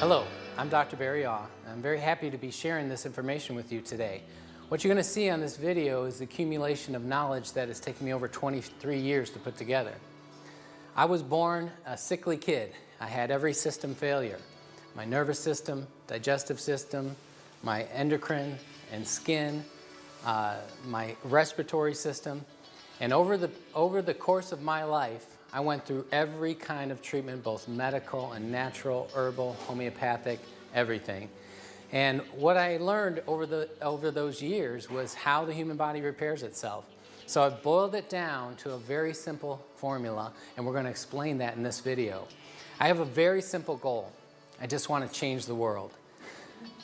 Hello, I'm Dr. Barry Aw. I'm very happy to be sharing this information with you today. What you're going to see on this video is the accumulation of knowledge that has taken me over 23 years to put together. I was born a sickly kid. I had every system failure. My nervous system, digestive system, my endocrine and skin, my respiratory system. And over the course of my life, I went through every kind of treatment, both medical and natural, herbal, homeopathic, everything. And what I learned over those years was how the human body repairs itself. So I've boiled it down to a very simple formula, and we're going to explain that in this video. I have a very simple goal. I just want to change the world.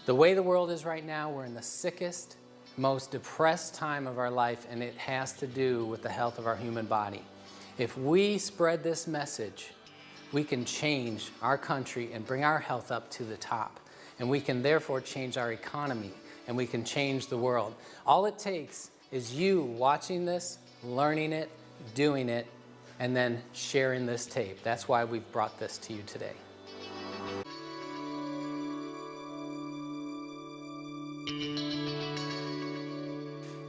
The way the world is right now, we're in the sickest, most depressed time of our life, and it has to do with the health of our human body. If we spread this message, we can change our country and bring our health up to the top. And we can therefore change our economy, and we can change the world. All it takes is you watching this, learning it, doing it, and then sharing this tape. That's why we've brought this to you today.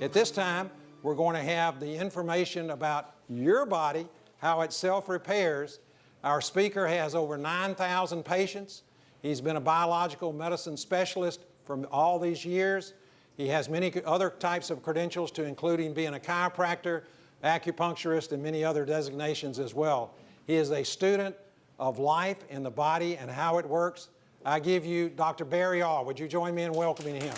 At this time, we're going to have the information about your body, how it self-repairs. Our speaker has over 9,000 patients. He's been a biological medicine specialist for all these years. He has many other types of credentials, to including being a chiropractor, acupuncturist, and many other designations as well. He is a student of life and the body and how it works. I give you Dr. Barry Aw. Would you join me in welcoming him?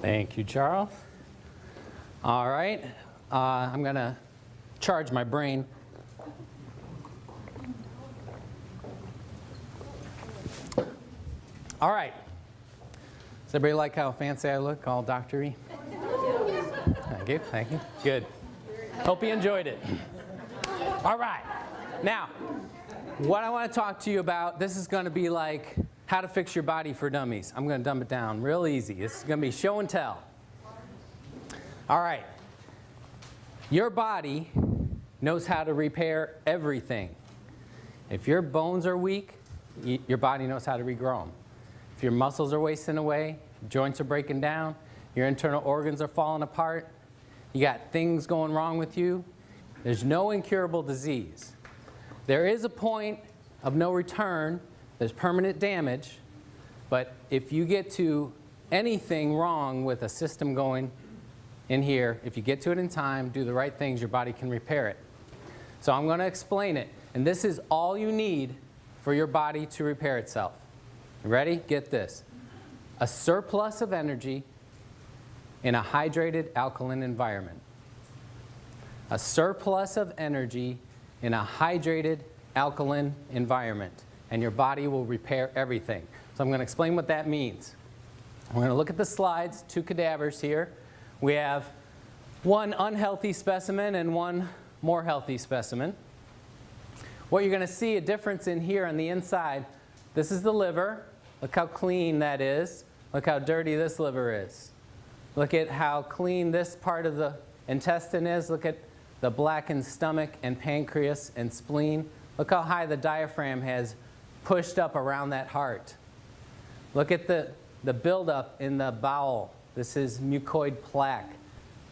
Thank you, Charles. All right, I'm going to charge my brain. All right. Does everybody like how fancy I look, all doctor-y? Thank you, thank you. Good. Hope you enjoyed it. All right. Now, what I want to talk to you about, this is going to be like how to fix your body for dummies. I'm going to dumb it down real easy. This is going to be show and tell. All right. Your body knows how to repair everything. If your bones are weak, your body knows how to regrow them. If your muscles are wasting away, joints are breaking down, your internal organs are falling apart, you got things going wrong with you, there's no incurable disease. There is a point of no return. There's permanent damage, but if you get to anything wrong with a system going in here, if you get to it in time, do the right things, your body can repair it. So I'm going to explain it, and this is all you need for your body to repair itself. You ready? Get this. A surplus of energy in a hydrated alkaline environment. A surplus of energy in a hydrated alkaline environment. And your body will repair everything. So I'm going to explain what that means. We're going to look at the slides, two cadavers here. We have one unhealthy specimen and one more healthy specimen. What you're going to see a difference in here on the inside, this is the liver. Look how clean that is. Look how dirty this liver is. Look at how clean this part of the intestine is. Look at the blackened stomach and pancreas and spleen. Look how high the diaphragm has pushed up around that heart. Look at the buildup in the bowel. This is mucoid plaque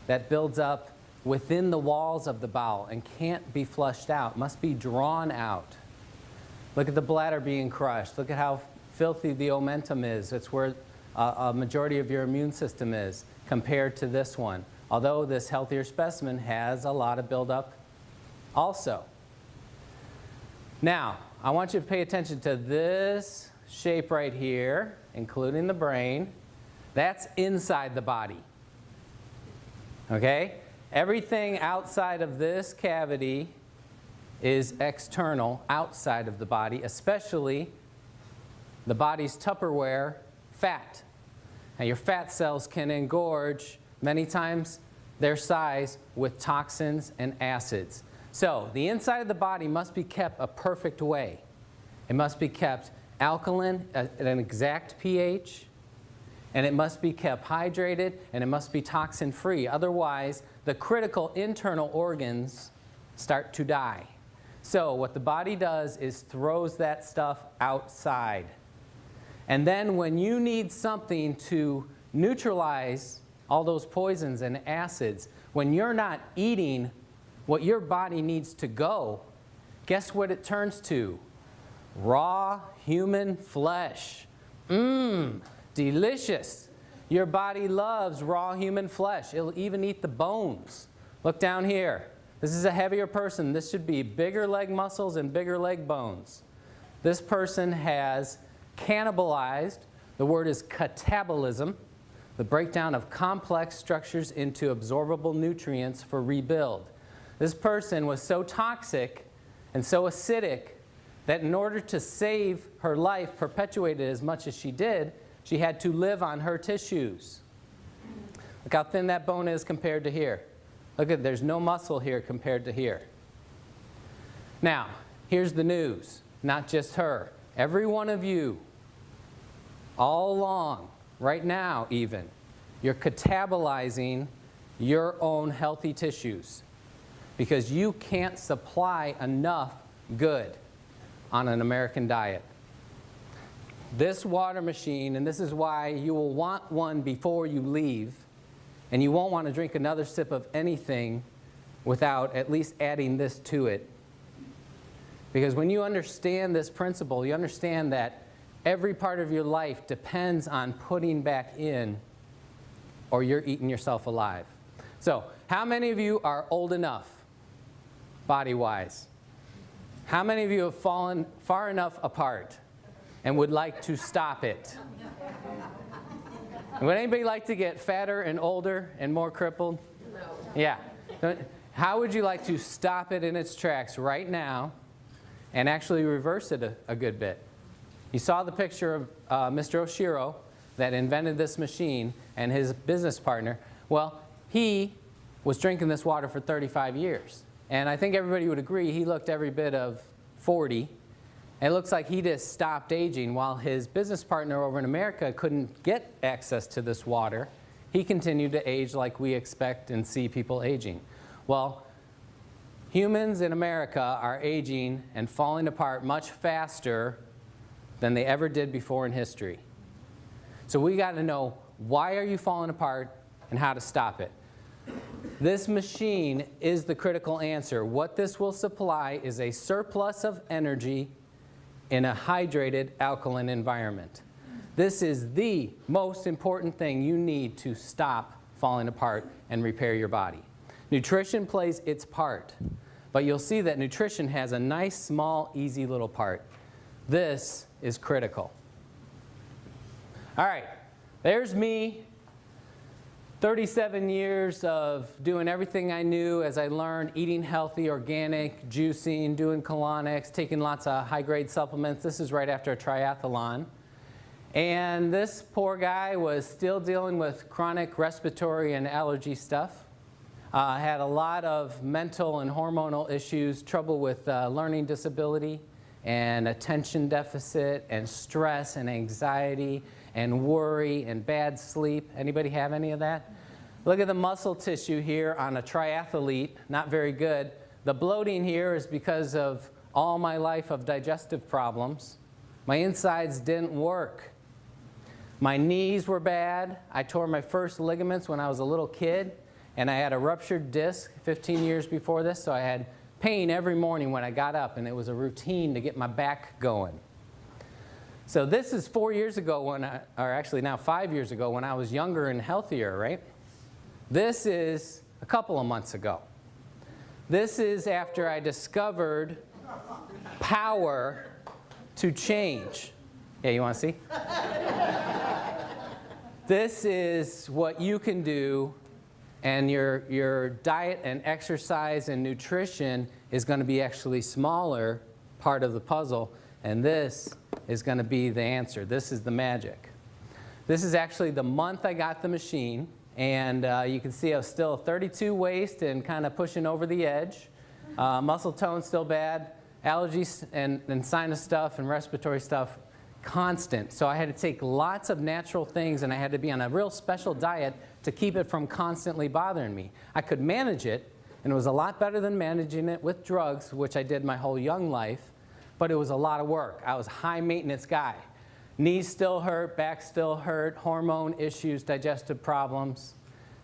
that builds up within the walls of the bowel and can't be flushed out, must be drawn out. Look at the bladder being crushed. Look at how filthy the omentum is. It's where a majority of your immune system is compared to this one. Although this healthier specimen has a lot of buildup also. Now, I want you to pay attention to this shape right here, including the brain. That's inside the body. Okay? Everything outside of this cavity is external, outside of the body, especially the body's Tupperware, fat. Now, your fat cells can engorge many times their size with toxins and acids. So the inside of the body must be kept a perfect way. It must be kept alkaline at an exact pH, and it must be kept hydrated, and it must be toxin-free. Otherwise, the critical internal organs start to die. So what the body does is throws that stuff outside. And then when you need something to neutralize all those poisons and acids, when you're not eating what your body needs to go, guess what it turns to? Raw human flesh. Mmm, delicious. Your body loves raw human flesh. It'll even eat the bones. Look down here. This is a heavier person. This should be bigger leg muscles and bigger leg bones. This person has cannibalized. The word is catabolism, the breakdown of complex structures into absorbable nutrients for rebuild. This person was so toxic and so acidic that in order to save her life, perpetuated as much as she did, she had to live on her tissues. Look how thin that bone is compared to here. Look at, there's no muscle here compared to here. Now, here's the news. Not just her. Every one of you, all along, right now even, you're catabolizing your own healthy tissues because you can't supply enough good on an American diet. This water machine, and this is why you will want one before you leave, and you won't want to drink another sip of anything without at least adding this to it. Because when you understand this principle, you understand that every part of your life depends on putting back in, or you're eating yourself alive. So, how many of you are old enough, body-wise? How many of you have fallen far enough apart and would like to stop it? Would anybody like to get fatter and older and more crippled? No. Yeah. How would you like to stop it in its tracks right now and actually reverse it a good bit? You saw the picture of Mr. Oshiro that invented this machine and his business partner. Well, he was drinking this water for 35 years. And I think everybody would agree he looked every bit of 40. And it looks like he just stopped aging while his business partner over in America couldn't get access to this water. He continued to age like we expect and see people aging. Well, humans in America are aging and falling apart much faster than they ever did before in history. So we got to know, why are you falling apart and how to stop it? This machine is the critical answer. What this will supply is a surplus of energy in a hydrated alkaline environment. This is the most important thing you need to stop falling apart and repair your body. Nutrition plays its part, but you'll see that nutrition has a nice, small, easy little part. This is critical. All right, there's me, 37 years of doing everything I knew as I learned, eating healthy, organic, juicing, doing colonics, taking lots of high-grade supplements. This is right after a triathlon. And this poor guy was still dealing with chronic respiratory and allergy stuff. Had a lot of mental and hormonal issues, trouble with learning disability and attention deficit and stress and anxiety and worry and bad sleep. Anybody have any of that? Look at the muscle tissue here on a triathlete, not very good. The bloating here is because of all my life of digestive problems. My insides didn't work. My knees were bad. I tore my first ligaments when I was a little kid, and I had a ruptured disc 15 years before this, so I had pain every morning when I got up, and it was a routine to get my back going. So this is 4 years ago when or actually now 5 years ago when I was younger and healthier, right? This is a couple of months ago. This is after I discovered power to change. Yeah, you want to see? This is what you can do, and your diet and exercise and nutrition is going to be actually smaller part of the puzzle, and this is going to be the answer. This is the magic. This is actually the month I got the machine, and you can see I was still 32 waist and kind of pushing over the edge. Muscle tone still bad. Allergies and sinus stuff and respiratory stuff constant. So I had to take lots of natural things, and I had to be on a real special diet to keep it from constantly bothering me. I could manage it, and it was a lot better than managing it with drugs, which I did my whole young life, but it was a lot of work. I was a high maintenance guy. Knees still hurt, back still hurt, hormone issues, digestive problems.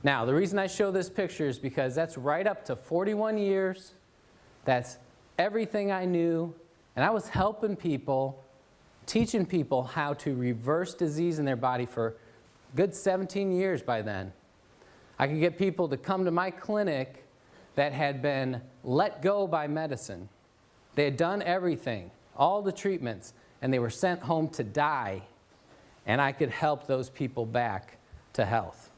Now, the reason I show this picture is because that's right up to 41 years. That's everything I knew, and I was helping people, teaching people how to reverse disease in their body for a good 17 years by then. I could get people to come to my clinic that had been let go by medicine. They had done everything, all the treatments, and they were sent home to die, and I could help those people back to health.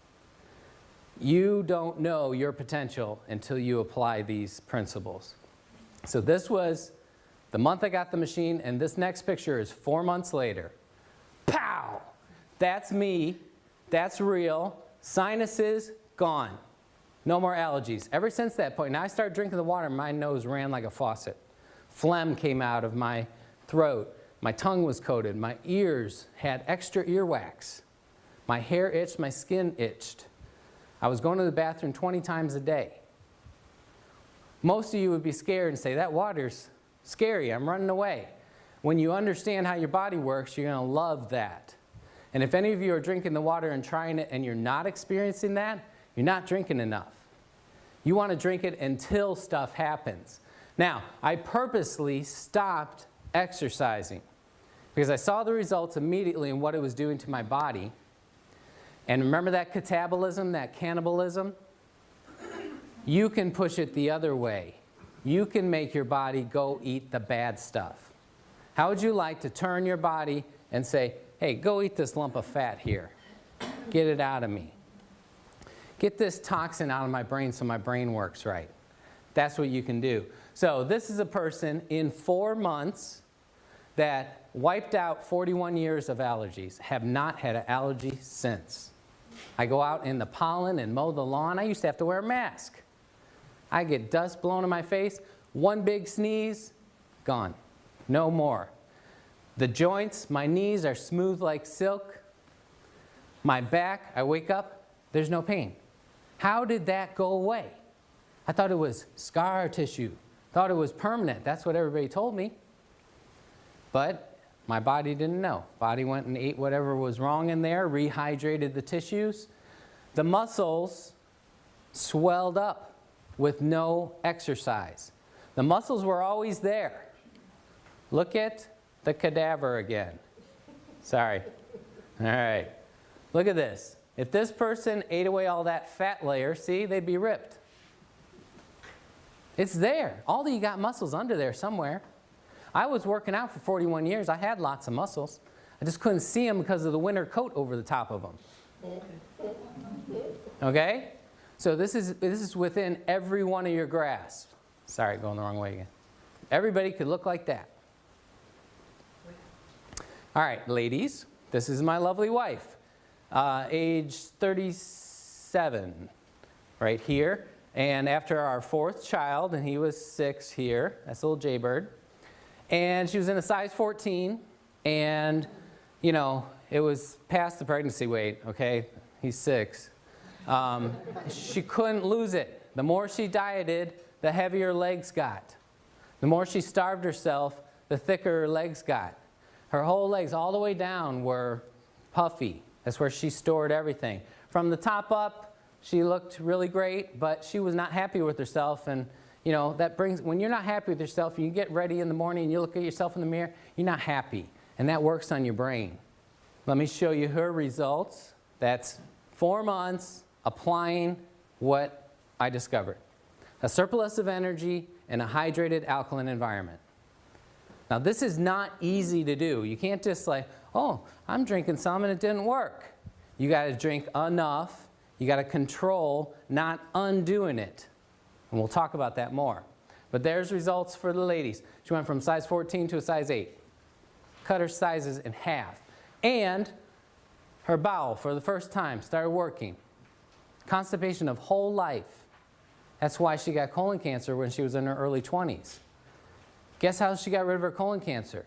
You don't know your potential until you apply these principles. So this was the month I got the machine, and this next picture is 4 months later. Pow! That's me. That's real. Sinuses, gone. No more allergies. Ever since that point, now I started drinking the water, my nose ran like a faucet. Phlegm came out of my throat. My tongue was coated. My ears had extra earwax. My hair itched. My skin itched. I was going to the bathroom 20 times a day. Most of you would be scared and say, that water's scary. I'm running away. When you understand how your body works, you're going to love that. And if any of you are drinking the water and trying it and you're not experiencing that, you're not drinking enough. You want to drink it until stuff happens. Now, I purposely stopped exercising because I saw the results immediately in what it was doing to my body. And remember that catabolism, that cannibalism? You can push it the other way. You can make your body go eat the bad stuff. How would you like to turn your body and say, hey, go eat this lump of fat here. Get it out of me. Get this toxin out of my brain so my brain works right. That's what you can do. So this is a person in 4 months that wiped out 41 years of allergies, have not had an allergy since. I go out in the pollen and mow the lawn. I used to have to wear a mask. I get dust blown in my face. One big sneeze, gone. No more. The joints, my knees are smooth like silk. My back, I wake up, there's no pain. How did that go away? I thought it was scar tissue. Thought it was permanent. That's what everybody told me. But my body didn't know. Body went and ate whatever was wrong in there, rehydrated the tissues. The muscles swelled up with no exercise. The muscles were always there. Look at the cadaver again. Sorry. All right. Look at this. If this person ate away all that fat layer, see, they'd be ripped. It's there. All of you got muscles under there somewhere. I was working out for 41 years. I had lots of muscles. I just couldn't see them because of the winter coat over the top of them. Okay? So this is within every one of your grasp. Sorry, going the wrong way again. Everybody could look like that. All right, ladies, this is my lovely wife. Age 37, right here. And after our 4th child, and he was 6 here, that's little Jaybird. And she was in a size 14, and, you know, it was past the pregnancy weight, okay? He's 6. She couldn't lose it. The more she dieted, the heavier her legs got. The more she starved herself, the thicker her legs got. Her whole legs, all the way down, were puffy. That's where she stored everything. From the top up, she looked really great, but she was not happy with herself. And, you know, that brings, when you're not happy with yourself, you get ready in the morning and you look at yourself in the mirror, you're not happy. And that works on your brain. Let me show you her results. That's 4 months applying what I discovered. A surplus of energy in a hydrated alkaline environment. Now, this is not easy to do. You can't just like, oh, I'm drinking some and it didn't work. You got to drink enough. You got to control, not undoing it. And we'll talk about that more. But there's results for the ladies. She went from size 14 to a size 8. Cut her sizes in half. And her bowel, for the first time, started working. Constipation of whole life. That's why she got colon cancer when she was in her early 20s. Guess how she got rid of her colon cancer?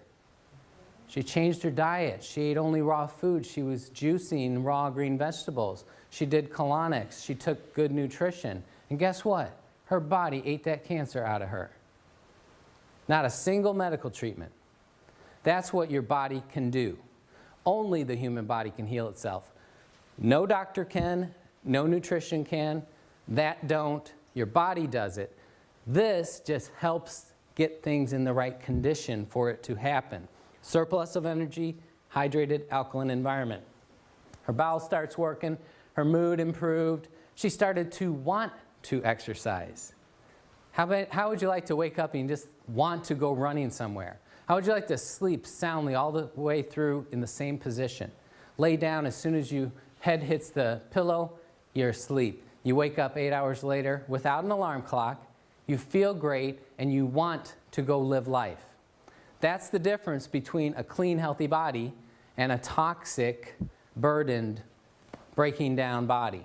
She changed her diet. She ate only raw food. She was juicing raw green vegetables. She did colonics. She took good nutrition. And guess what? Her body ate that cancer out of her. Not a single medical treatment. That's what your body can do. Only the human body can heal itself. No doctor can, no nutrition can, that don't, your body does it. This just helps get things in the right condition for it to happen. Surplus of energy, hydrated, alkaline environment. Her bowel starts working, her mood improved, she started to want to exercise. How would you like to wake up and just want to go running somewhere? How would you like to sleep soundly all the way through in the same position? Lay down as soon as your head hits the pillow, you're asleep. You wake up 8 hours later without an alarm clock, you feel great, and you want to go live life. That's the difference between a clean, healthy body and a toxic, burdened, breaking down body.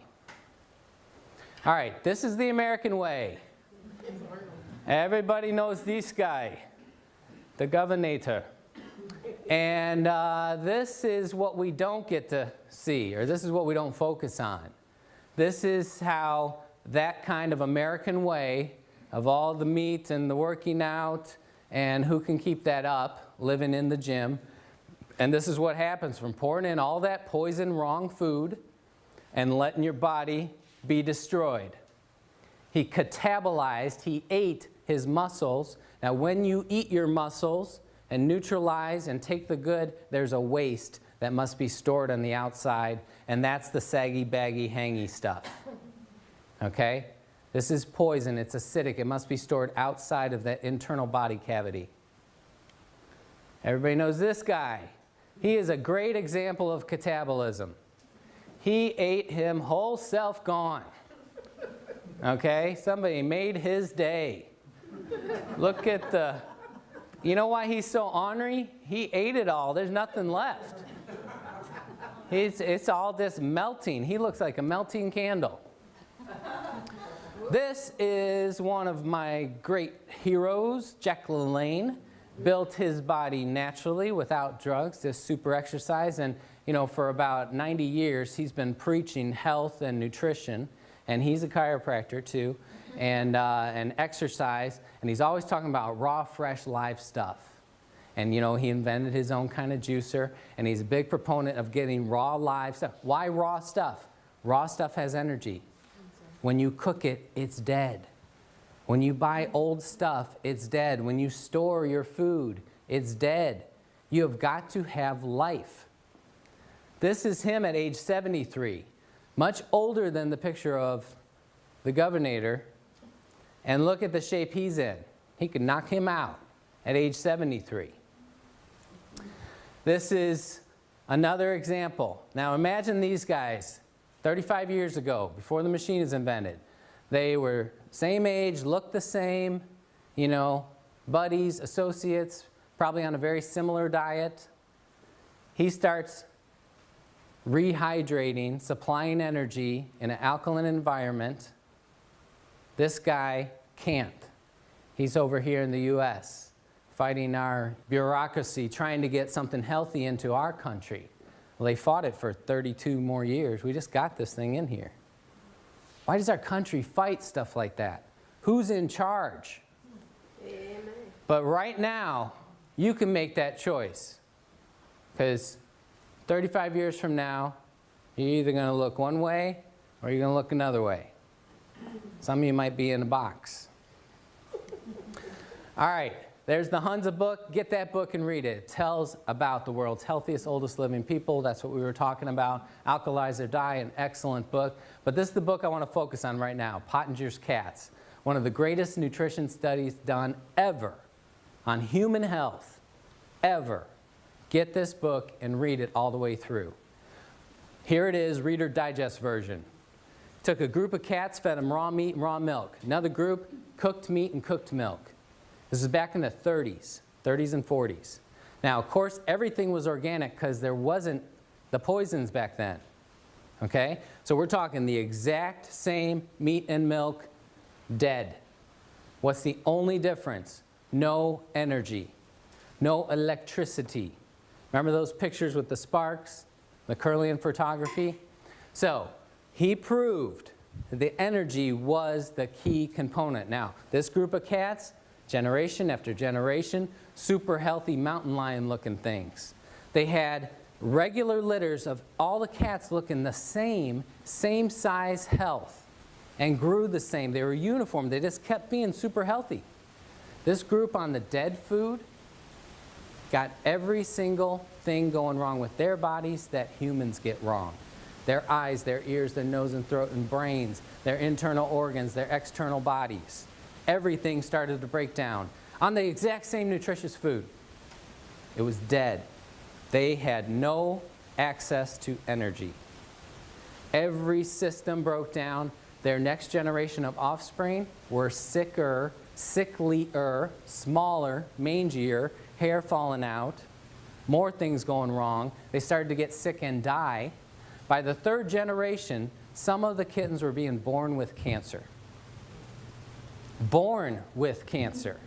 All right, this is the American way. Everybody knows this guy, the governor. And this is what we don't get to see, or this is what we don't focus on. This is how that kind of American way of all the meat and the working out and who can keep that up, living in the gym. And this is what happens from pouring in all that poison, wrong food and letting your body be destroyed. He catabolized, he ate his muscles. Now when you eat your muscles and neutralize and take the good, there's a waste that must be stored on the outside, and that's the saggy, baggy, hangy stuff. Okay? This is poison, it's acidic, it must be stored outside of that internal body cavity. Everybody knows this guy. He is a great example of catabolism. He ate him whole self gone. Okay? Somebody made his day. Look at the... You know why he's so ornery? He ate it all. There's nothing left. It's all just melting. He looks like a melting candle. This is one of my great heroes, Jack LaLanne. Built his body naturally without drugs, just super exercise. And you know, for about 90 years, he's been preaching health and nutrition. And he's a chiropractor too, and exercise. And he's always talking about raw, fresh, live stuff. And you know, he invented his own kind of juicer, and he's a big proponent of getting raw, live stuff. Why raw stuff? Raw stuff has energy. When you cook it, it's dead. When you buy old stuff, it's dead. When you store your food, it's dead. You have got to have life. This is him at age 73, much older than the picture of the governor. And look at the shape he's in. He could knock him out at age 73. This is another example. Now imagine these guys 35 years ago, before the machine is invented. They were same age, looked the same, you know, buddies, associates, probably on a very similar diet. He starts rehydrating, supplying energy in an alkaline environment. This guy can't. He's over here in the US, fighting our bureaucracy, trying to get something healthy into our country. Well, they fought it for 32 more years. We just got this thing in here. Why does our country fight stuff like that? Who's in charge? Amen. But right now, you can make that choice. Because 35 years from now, you're either going to look one way or you're going to look another way. Some of you might be in a box. All right, there's the Hunza book. Get that book and read it. It tells about the world's healthiest, oldest living people. That's what we were talking about. Alkalize Their Diet, an excellent book. But this is the book I want to focus on right now, Pottinger's Cats. One of the greatest nutrition studies done ever on human health, ever. Get this book and read it all the way through. Here it is, Reader Digest version. Took a group of cats, fed them raw meat and raw milk. Another group, cooked meat and cooked milk. This is back in the 30s and 40s. Now, of course, everything was organic because there wasn't the poisons back then. Okay? So we're talking the exact same meat and milk, dead. What's the only difference? No energy, no electricity, Remember those pictures with the sparks, the Kirlian photography? So he proved that the energy was the key component. Now, this group of cats, generation after generation, super healthy mountain lion looking things. They had regular litters of all the cats looking the same size health, and grew the same. They were uniform. They just kept being super healthy. This group on the dead food got every single thing going wrong with their bodies that humans get wrong. Their eyes, their ears, their nose and throat and brains, their internal organs, their external bodies. Everything started to break down on the exact same nutritious food. It was dead. They had no access to energy. Every system broke down. Their next generation of offspring were sicker, sicklier, smaller, mangier, hair falling out, more things going wrong. They started to get sick and die. By the third generation, some of the kittens were being born with cancer. Born with cancer.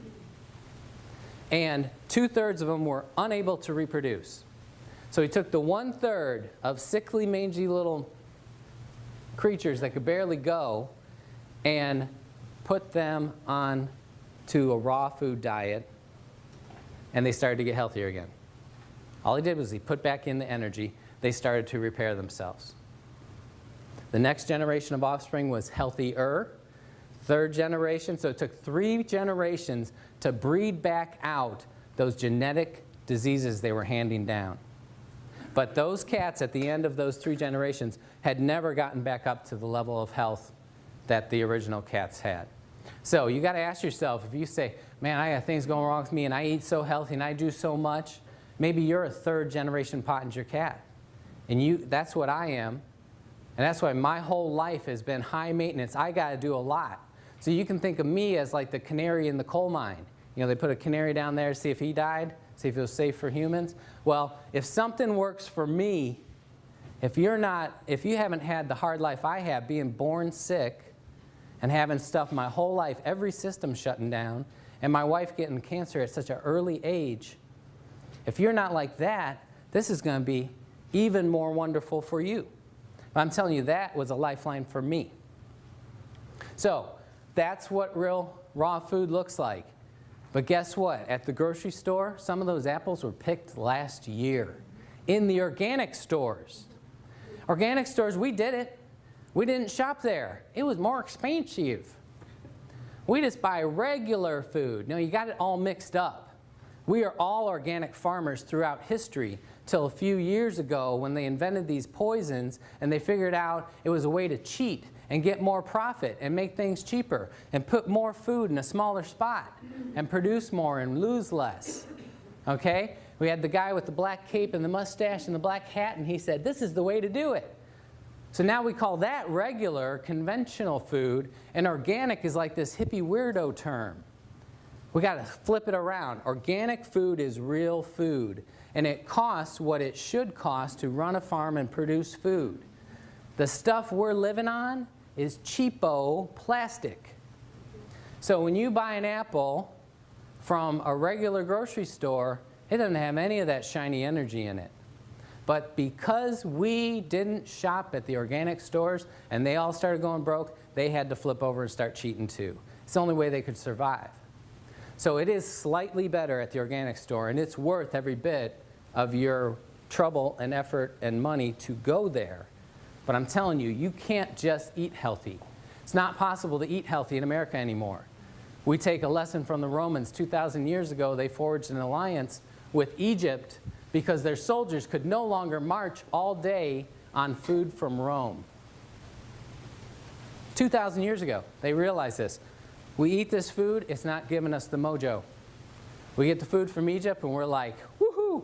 And 2/3 of them were unable to reproduce. So he took the 1/3 of sickly, mangy little creatures that could barely go and put them on to a raw food diet, and they started to get healthier again. All he did was he put back in the energy. They started to repair themselves. The next generation of offspring was healthier. Third generation, so it took 3 generations to breed back out those genetic diseases they were handing down. But those cats at the end of those 3 generations had never gotten back up to the level of health that the original cats had. So you got to ask yourself, if you say, man, I got things going wrong with me and I eat so healthy and I do so much, maybe you're a 3rd generation Pottinger cat. And that's what I am. And that's why my whole life has been high maintenance. I got to do a lot. So you can think of me as like the canary in the coal mine. You know, they put a canary down there to see if he died, see if it was safe for humans. Well, if something works for me, if you haven't had the hard life I have, being born sick and having stuff my whole life, every system shutting down, and my wife getting cancer at such an early age, if you're not like that, this is going to be even more wonderful for you. But I'm telling you, that was a lifeline for me. So that's what real raw food looks like. But guess what? At the grocery store, some of those apples were picked last year. In the organic stores. Organic stores, we did it. We didn't shop there. It was more expensive. We just buy regular food. Now, you got it all mixed up. We are all organic farmers throughout history till a few years ago when they invented these poisons and they figured out it was a way to cheat and get more profit and make things cheaper and put more food in a smaller spot and produce more and lose less. Okay? We had the guy with the black cape and the mustache and the black hat, and he said, this is the way to do it. So now we call that regular, conventional food, and organic is like this hippie weirdo term. We got to flip it around. Organic food is real food, and it costs what it should cost to run a farm and produce food. The stuff we're living on is cheapo plastic. So when you buy an apple from a regular grocery store, it doesn't have any of that shiny energy in it. But because we didn't shop at the organic stores and they all started going broke, they had to flip over and start cheating too. It's the only way they could survive. So it is slightly better at the organic store, and it's worth every bit of your trouble and effort and money to go there. But I'm telling you, you can't just eat healthy. It's not possible to eat healthy in America anymore. We take a lesson from the Romans. 2,000 years ago, they forged an alliance with Egypt because their soldiers could no longer march all day on food from Rome. 2,000 years ago, they realized this. We eat this food, it's not giving us the mojo. We get the food from Egypt and we're like, woohoo,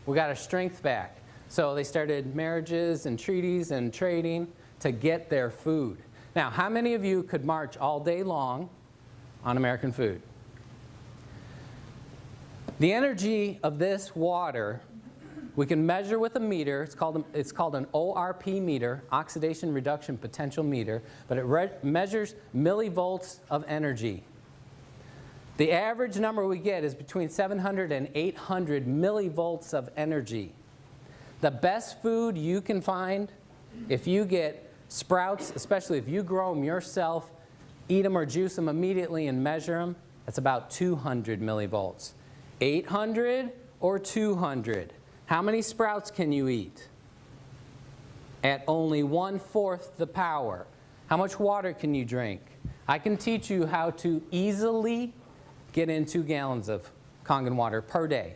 we got our strength back. So they started marriages and treaties and trading to get their food. Now, how many of you could march all day long on American food? The energy of this water, we can measure with a meter. It's called an ORP meter, oxidation reduction potential meter, but it measures millivolts of energy. The average number we get is between 700 and 800 millivolts of energy. The best food you can find, if you get sprouts, especially if you grow them yourself, eat them or juice them immediately and measure them, that's about 200 millivolts. 800 or 200. How many sprouts can you eat? At only 1/4 the power. How much water can you drink? I can teach you how to easily get in 2 gallons of Kangen water per day.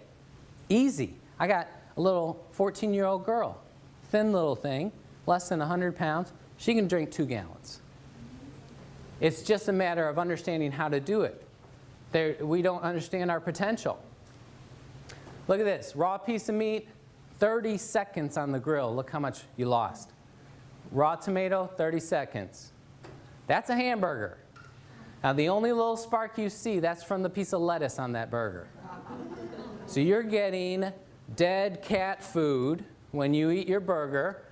Easy. I got a little 14-year-old girl, thin little thing, less than 100 pounds. She can drink 2 gallons. It's just a matter of understanding how to do it. We don't understand our potential. Look at this. Raw piece of meat, 30 seconds on the grill. Look how much you lost. Raw tomato, 30 seconds. That's a hamburger. Now, the only little spark you see, that's from the piece of lettuce on that burger. So you're getting dead cat food when you eat your burger.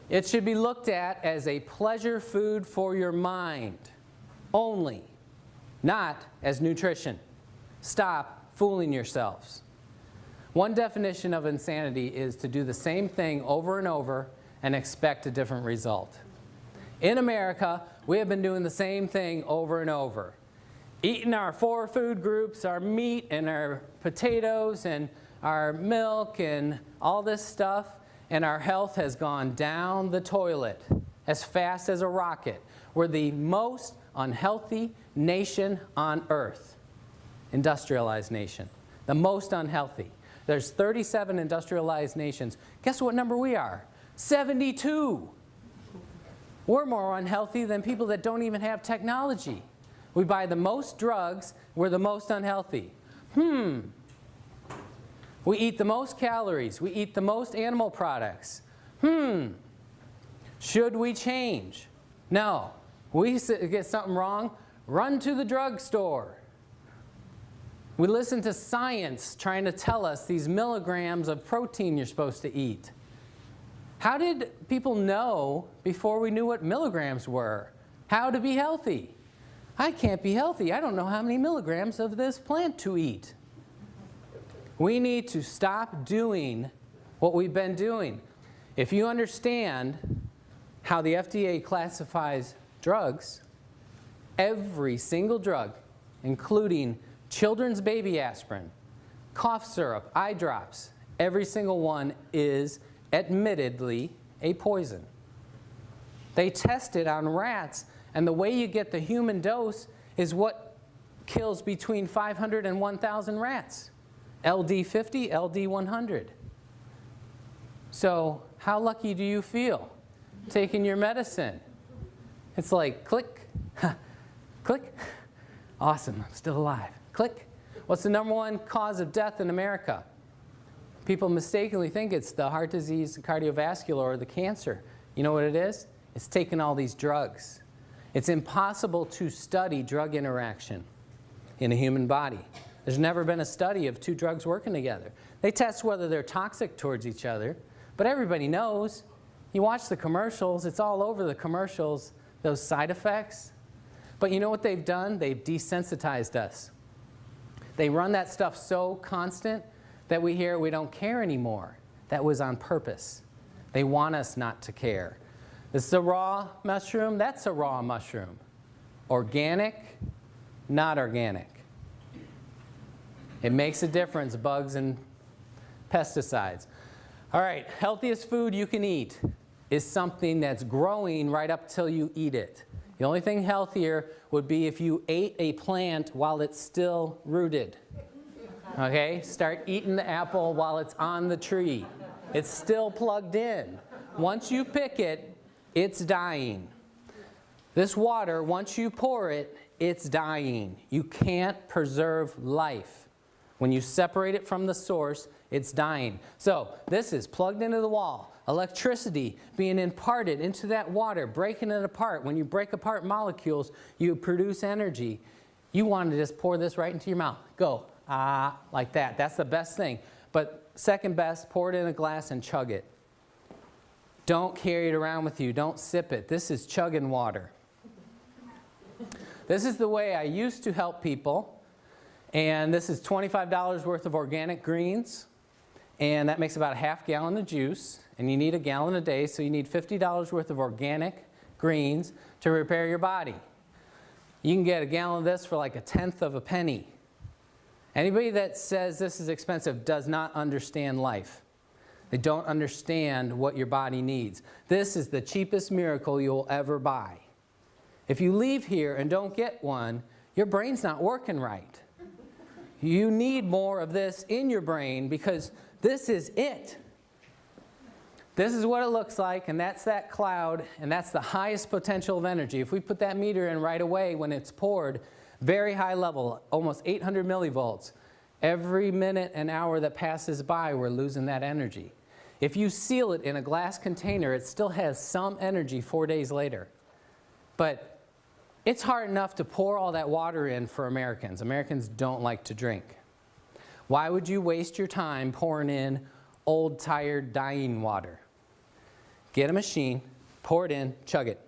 It should be looked at as a pleasure food for your mind only, not as nutrition. Stop fooling yourselves. One definition of insanity is to do the same thing over and over and expect a different result. In America, we have been doing the same thing over and over. Eating our 4 food groups, our meat and our potatoes and our milk and all this stuff, and our health has gone down the toilet as fast as a rocket. We're the most unhealthy nation on earth, industrialized nation, the most unhealthy. There's 37 industrialized nations. Guess what number we are? 72. We're more unhealthy than people that don't even have technology. We buy the most drugs, we're the most unhealthy. We eat the most calories, we eat the most animal products. Should we change? No. We get something wrong, run to the drugstore. We listen to science trying to tell us these milligrams of protein you're supposed to eat. How did people know before we knew what milligrams were? How to be healthy? I can't be healthy. I don't know how many milligrams of this plant to eat. We need to stop doing what we've been doing. If you understand how the FDA classifies drugs, every single drug, including children's baby aspirin, cough syrup, eye drops, every single one is admittedly a poison. They test it on rats, and the way you get the human dose is what kills between 500 and 1,000 rats. LD50, LD100. So how lucky do you feel taking your medicine? It's like click, click. Awesome, I'm still alive. Click. What's the #1 cause of death in America? People mistakenly think it's the heart disease, cardiovascular, or the cancer. You know what it is? It's taking all these drugs. It's impossible to study drug interaction in a human body. There's never been a study of 2 drugs working together. They test whether they're toxic towards each other, but everybody knows. You watch the commercials, it's all over the commercials, those side effects. But you know what they've done? They've desensitized us. They run that stuff so constant that we hear we don't care anymore. That was on purpose. They want us not to care. This is a raw mushroom, that's a raw mushroom. Organic, not organic. It makes a difference, bugs and pesticides. All right, healthiest food you can eat is something that's growing right up till you eat it. The only thing healthier would be if you ate a plant while it's still rooted. Okay, start eating the apple while it's on the tree. It's still plugged in. Once you pick it, it's dying. This water, once you pour it, it's dying. You can't preserve life. When you separate it from the source, it's dying. So this is plugged into the wall. Electricity being imparted into that water, breaking it apart. When you break apart molecules, you produce energy. You want to just pour this right into your mouth. Go, like that. That's the best thing. But second best, pour it in a glass and chug it. Don't carry it around with you. Don't sip it. This is chugging water. This is the way I used to help people. And this is $25 worth of organic greens. And that makes about a half gallon of juice. And you need a gallon a day, so you need $50 worth of organic greens to repair your body. You can get a gallon of this for like a tenth of a penny. Anybody that says this is expensive does not understand life. They don't understand what your body needs. This is the cheapest miracle you'll ever buy. If you leave here and don't get one, your brain's not working right. You need more of this in your brain because this is it. This is what it looks like, and that's that cloud, and that's the highest potential of energy. If we put that meter in right away when it's poured, very high level, almost 800 millivolts. Every minute and hour that passes by, we're losing that energy. If you seal it in a glass container, it still has some energy 4 days later. But it's hard enough to pour all that water in for Americans. Americans don't like to drink. Why would you waste your time pouring in old, tired, dying water? Get a machine, pour it in, chug it.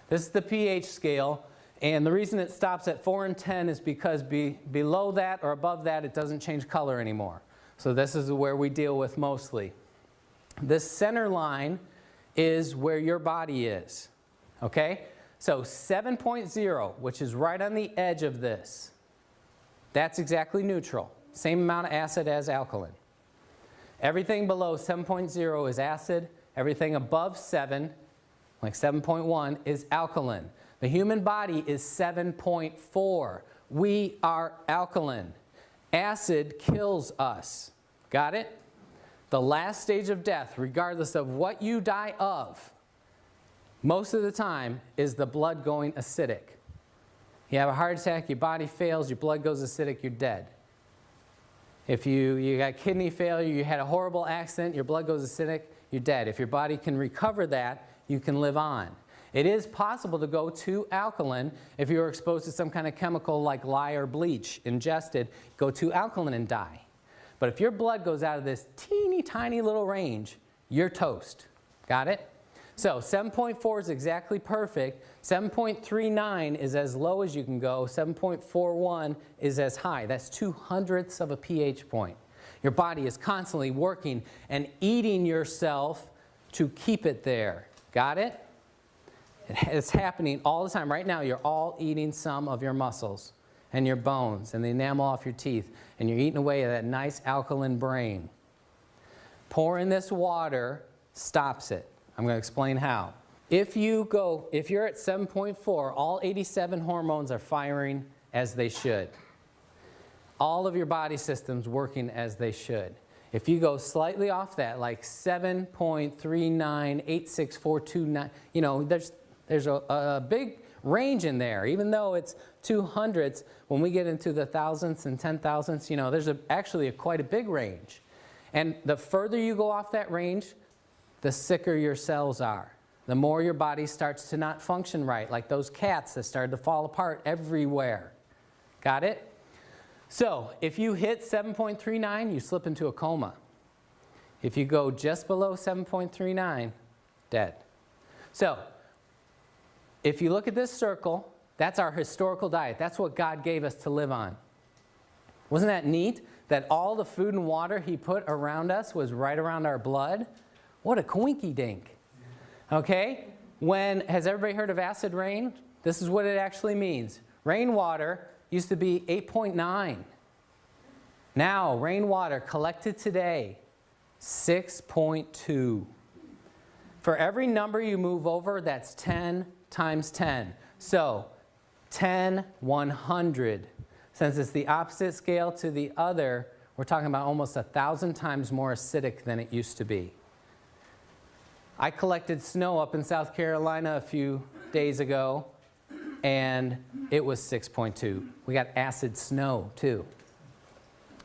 This is the pH scale, and the reason it stops at 4 and 10 is because below that or above that, it doesn't change color anymore. So this is where we deal with mostly. This center line is where your body is, okay? So 7.0, which is right on the edge of this, that's exactly neutral. Same amount of acid as alkaline. Everything below 7.0 is acid. Everything above 7, like 7.1, is alkaline. The human body is 7.4. We are alkaline. Acid kills us. Got it? The last stage of death, regardless of what you die of, most of the time is the blood going acidic. You have a heart attack, your body fails, your blood goes acidic, you're dead. If you got kidney failure, you had a horrible accident, your blood goes acidic, you're dead. If your body can recover that, you can live on. It is possible to go to alkaline if you're exposed to some kind of chemical like lye or bleach ingested, go to alkaline and die. But if your blood goes out of this teeny tiny little range, you're toast. Got it? So 7.4 is exactly perfect. 7.39 is as low as you can go. 7.41 is as high. That's 2/100ths of a pH point. Your body is constantly working and eating yourself to keep it there. Got it? It's happening all the time. Right now, you're all eating some of your muscles and your bones and the enamel off your teeth, and you're eating away at that nice alkaline brain. Pouring this water stops it. I'm going to explain how. If you're at 7.4, all 87 hormones are firing as they should. All of your body systems working as they should. If you go slightly off that, like 7.39, 86429, you know, there's a big range in there. Even though it's 2/100ths, when we get into the thousandths and 10,000ths, you know, there's actually quite a big range. And the further you go off that range, the sicker your cells are. The more your body starts to not function right, like those cats that started to fall apart everywhere. Got it? So if you hit 7.39, you slip into a coma. If you go just below 7.39, dead. So if you look at this circle, that's our historical diet. That's what God gave us to live on. Wasn't that neat? That all the food and water He put around us was right around our blood? What a coinky dink. Okay? Has everybody heard of acid rain? This is what it actually means. Rainwater used to be 8.9. Now, rainwater collected today, 6.2. For every number you move over, that's 10 times 10. So, 10, 100. Since it's the opposite scale to the other, we're talking about almost 1,000 times more acidic than it used to be. I collected snow up in South Carolina a few days ago, and it was 6.2. We got acid snow, too.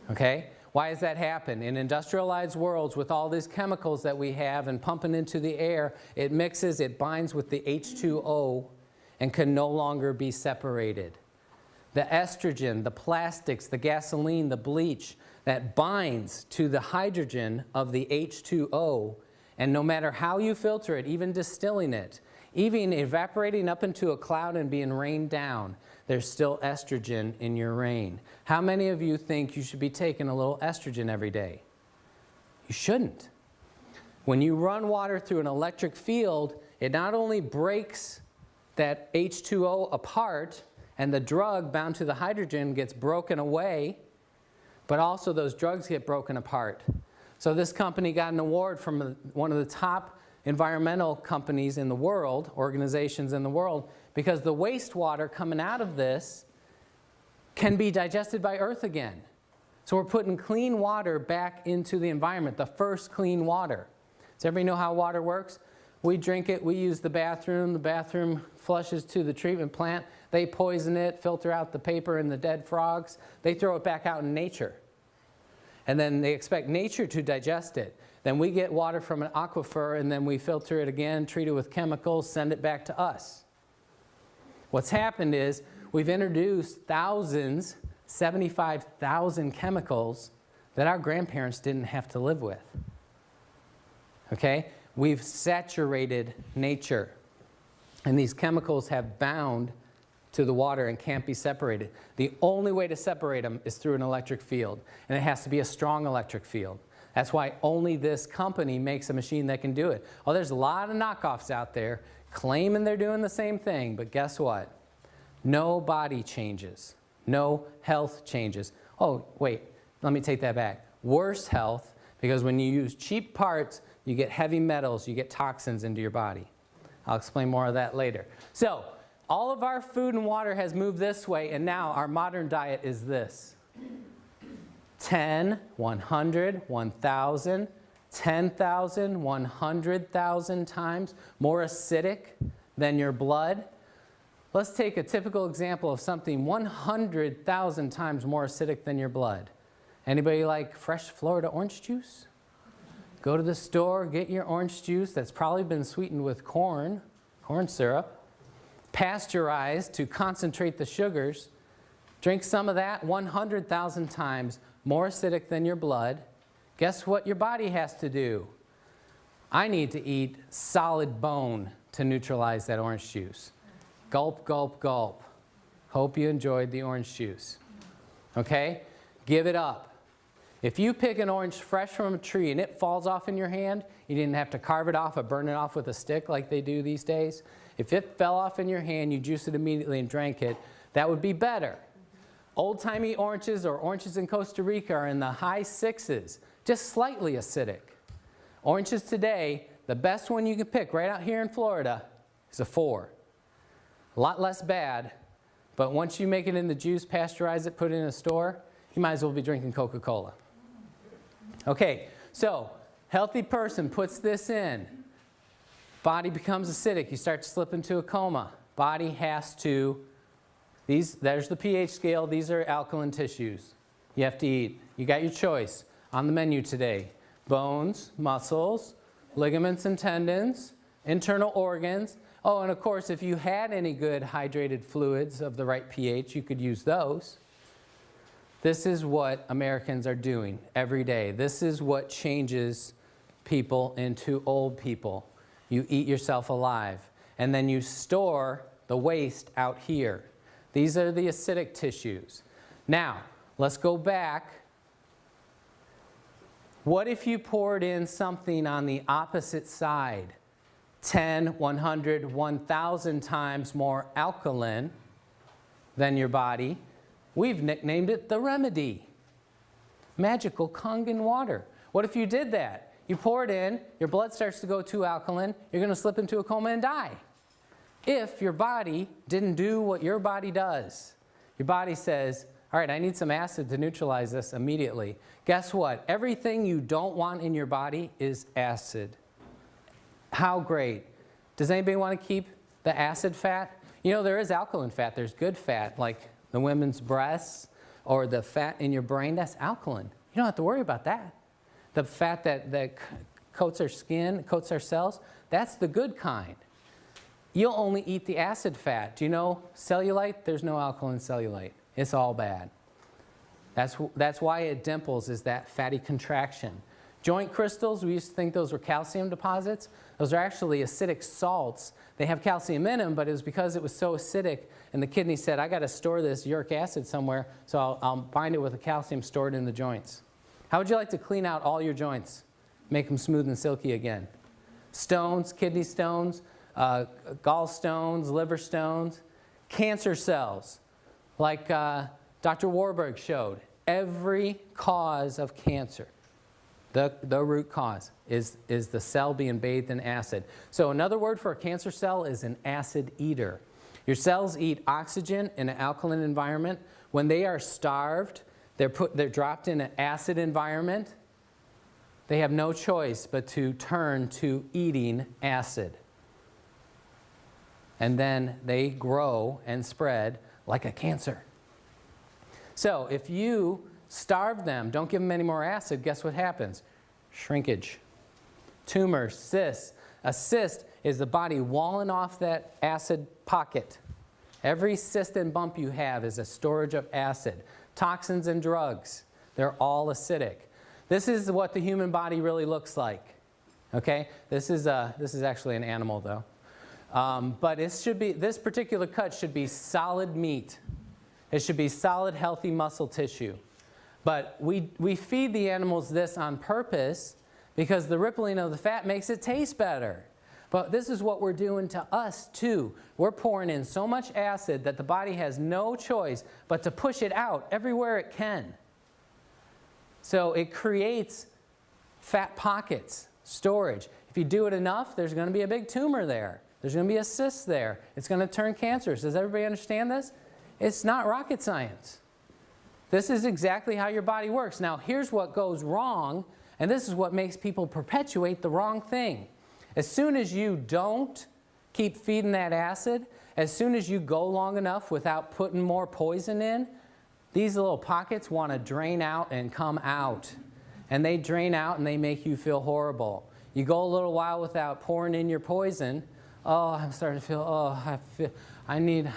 Okay? Why does that happen? In industrialized worlds, with all these chemicals that we have and pumping into the air, it mixes, it binds with the H2O, and can no longer be separated. The estrogen, the plastics, the gasoline, the bleach, that binds to the hydrogen of the H2O And no matter how you filter it, even distilling it, even evaporating up into a cloud and being rained down, there's still estrogen in your rain. How many of you think you should be taking a little estrogen every day? You shouldn't. When you run water through an electric field, it not only breaks that H2O apart and the drug bound to the hydrogen gets broken away, but also those drugs get broken apart. So this company got an award from one of the top environmental companies in the world, organizations in the world, because the wastewater coming out of this can be digested by Earth again. So we're putting clean water back into the environment, the first clean water. Does everybody know how water works? We drink it, we use the bathroom flushes to the treatment plant, they poison it, filter out the paper and the dead frogs, they throw it back out in nature. And then they expect nature to digest it. Then we get water from an aquifer and then we filter it again, treat it with chemicals, send it back to us. What's happened is we've introduced thousands, 75,000 chemicals that our grandparents didn't have to live with. Okay? We've saturated nature. And these chemicals have bound to the water and can't be separated. The only way to separate them is through an electric field. And it has to be a strong electric field. That's why only this company makes a machine that can do it. Oh, there's a lot of knockoffs out there claiming they're doing the same thing, but guess what? No body changes. No health changes. Oh, wait, let me take that back. Worse health, because when you use cheap parts, you get heavy metals, you get toxins into your body. I'll explain more of that later. So, all of our food and water has moved this way, and now our modern diet is this. 10, 100, 1,000, 10,000, 100,000 times more acidic than your blood. Let's take a typical example of something 100,000 times more acidic than your blood. Anybody like fresh Florida orange juice? Go to the store, get your orange juice that's probably been sweetened with corn syrup, pasteurized to concentrate the sugars. Drink some of that, 100,000 times more acidic than your blood. Guess what your body has to do? I need to eat solid bone to neutralize that orange juice. Gulp, gulp, gulp. Hope you enjoyed the orange juice. Okay? Give it up. If you pick an orange fresh from a tree and it falls off in your hand, you didn't have to carve it off or burn it off with a stick like they do these days. If it fell off in your hand, you juice it immediately and drank it, that would be better. Old-timey oranges or oranges in Costa Rica are in the high 6s, just slightly acidic. Oranges today, the best one you can pick right out here in Florida is a 4. A lot less bad, but once you make it in the juice, pasteurize it, put it in a store, you might as well be drinking Coca-Cola. Okay, so healthy person puts this in. Body becomes acidic. You start to slip into a coma. Body has to, there's the pH scale. These are alkaline tissues you have to eat. You got your choice on the menu today. Bones, muscles, ligaments and tendons, internal organs. Oh, and of course, if you had any good hydrated fluids of the right pH, you could use those. This is what Americans are doing every day. This is what changes people into old people. You eat yourself alive, and then you store the waste out here. These are the acidic tissues. Now, let's go back. What if you poured in something on the opposite side? 10, 100, 1,000 times more alkaline than your body. We've nicknamed it the remedy. Magical Kangen water. What if you did that? You pour it in, your blood starts to go too alkaline, you're going to slip into a coma and die. If your body didn't do what your body does. Your body says, all right, I need some acid to neutralize this immediately. Guess what? Everything you don't want in your body is acid. How great. Does anybody want to keep the acid fat? You know, there is alkaline fat. There's good fat, like the women's breasts or the fat in your brain. That's alkaline. You don't have to worry about that. The fat that coats our skin, coats our cells, that's the good kind. You'll only eat the acid fat. Do you know cellulite? There's no alkaline cellulite. It's all bad. That's why it dimples, is that fatty contraction. Joint crystals, we used to think those were calcium deposits. Those are actually acidic salts. They have calcium in them, but it was because it was so acidic, and the kidney said, I got to store this uric acid somewhere, so I'll bind it with the calcium stored in the joints. How would you like to clean out all your joints? Make them smooth and silky again. Stones, kidney stones, gallstones, liver stones, cancer cells, like Dr. Warburg showed. Every cause of cancer, the root cause, is the cell being bathed in acid. So another word for a cancer cell is an acid eater. Your cells eat oxygen in an alkaline environment. When they are starved, they're dropped in an acid environment. They have no choice but to turn to eating acid. And then they grow and spread like a cancer. So if you starve them, don't give them any more acid, guess what happens? Shrinkage. Tumor, cysts. A cyst is the body walling off that acid pocket. Every cyst and bump you have is a storage of acid. Toxins and drugs, they're all acidic. This is what the human body really looks like. Okay? This is actually an animal though. But this particular cut should be solid meat. It should be solid, healthy muscle tissue. But we feed the animals this on purpose because the rippling of the fat makes it taste better. But this is what we're doing to us too. We're pouring in so much acid that the body has no choice but to push it out everywhere it can. So it creates fat pockets, storage. If you do it enough, there's going to be a big tumor there. There's going to be a cyst there. It's going to turn cancerous. Does everybody understand this? It's not rocket science. This is exactly how your body works. Now, here's what goes wrong, and this is what makes people perpetuate the wrong thing. As soon as you don't keep feeding that acid, as soon as you go long enough without putting more poison in, these little pockets want to drain out and come out. And they drain out and they make you feel horrible. You go a little while without pouring in your poison. Oh, I'm starting to feel, I need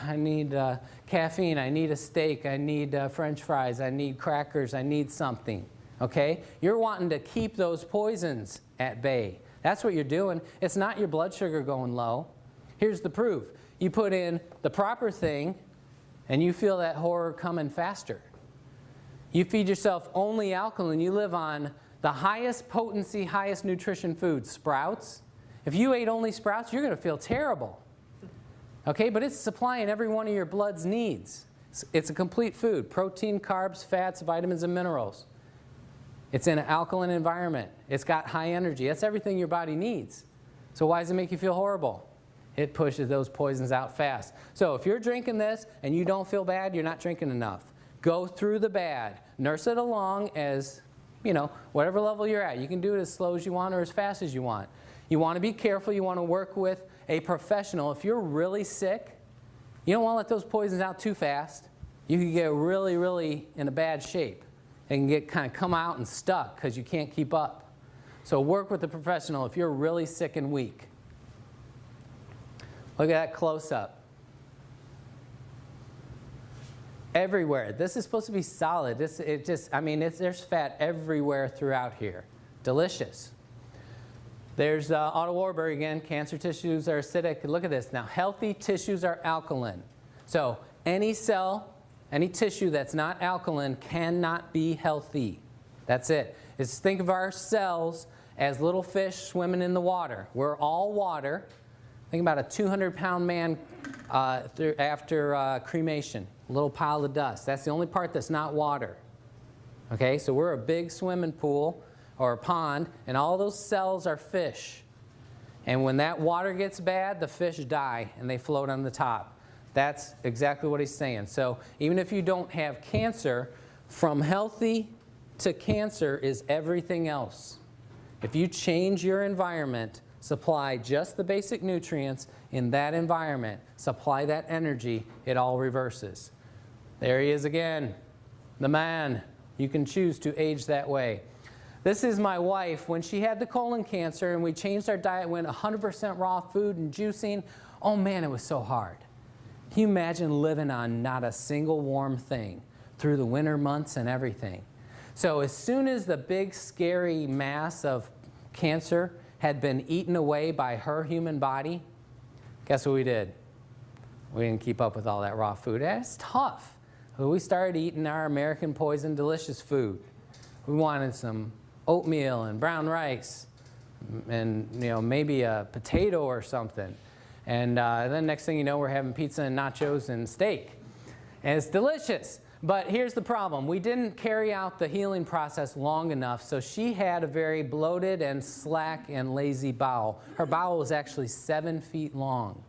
caffeine, I need a steak, I need French fries, I need crackers, I need something. Okay? You're wanting to keep those poisons at bay. That's what you're doing. It's not your blood sugar going low. Here's the proof. You put in the proper thing, and you feel that horror coming faster. You feed yourself only alkaline. You live on the highest potency, highest nutrition food, sprouts. If you ate only sprouts, you're going to feel terrible. Okay, but it's supplying every one of your blood's needs. It's a complete food. Protein, carbs, fats, vitamins, and minerals. It's in an alkaline environment. It's got high energy. That's everything your body needs. So why does it make you feel horrible? It pushes those poisons out fast. So if you're drinking this and you don't feel bad, you're not drinking enough. Go through the bad. Nurse it along as, whatever level you're at. You can do it as slow as you want or as fast as you want. You want to be careful. You want to work with a professional. If you're really sick, you don't want to let those poisons out too fast. You can get really, really in a bad shape. It can kind of come out and stuck because you can't keep up. So work with a professional if you're really sick and weak. Look at that close-up. Everywhere. This is supposed to be solid. There's fat everywhere throughout here. Delicious. There's Otto Warburg again. Cancer tissues are acidic. Look at this. Now, healthy tissues are alkaline. So any cell, any tissue that's not alkaline cannot be healthy. That's it. Just think of our cells as little fish swimming in the water. We're all water. Think about a 200-pound man after cremation, a little pile of dust. That's the only part that's not water. Okay, so we're a big swimming pool or a pond, and all those cells are fish. And when that water gets bad, the fish die, and they float on the top. That's exactly what he's saying. So even if you don't have cancer, from healthy to cancer is everything else. If you change your environment, supply just the basic nutrients in that environment, supply that energy, it all reverses. There he is again, the man. You can choose to age that way. This is my wife. When she had the colon cancer and we changed our diet, went 100% raw food and juicing, oh man, it was so hard. Can you imagine living on not a single warm thing through the winter months and everything? So as soon as the big scary mass of cancer had been eaten away by her human body, guess what we did? We didn't keep up with all that raw food. That's tough. So we started eating our American Poison delicious food. We wanted some oatmeal and brown rice and maybe a potato or something. And then next thing you know, we're having pizza and nachos and steak. And it's delicious. But here's the problem. We didn't carry out the healing process long enough, so she had a very bloated and slack and lazy bowel. Her bowel was actually 7 feet long.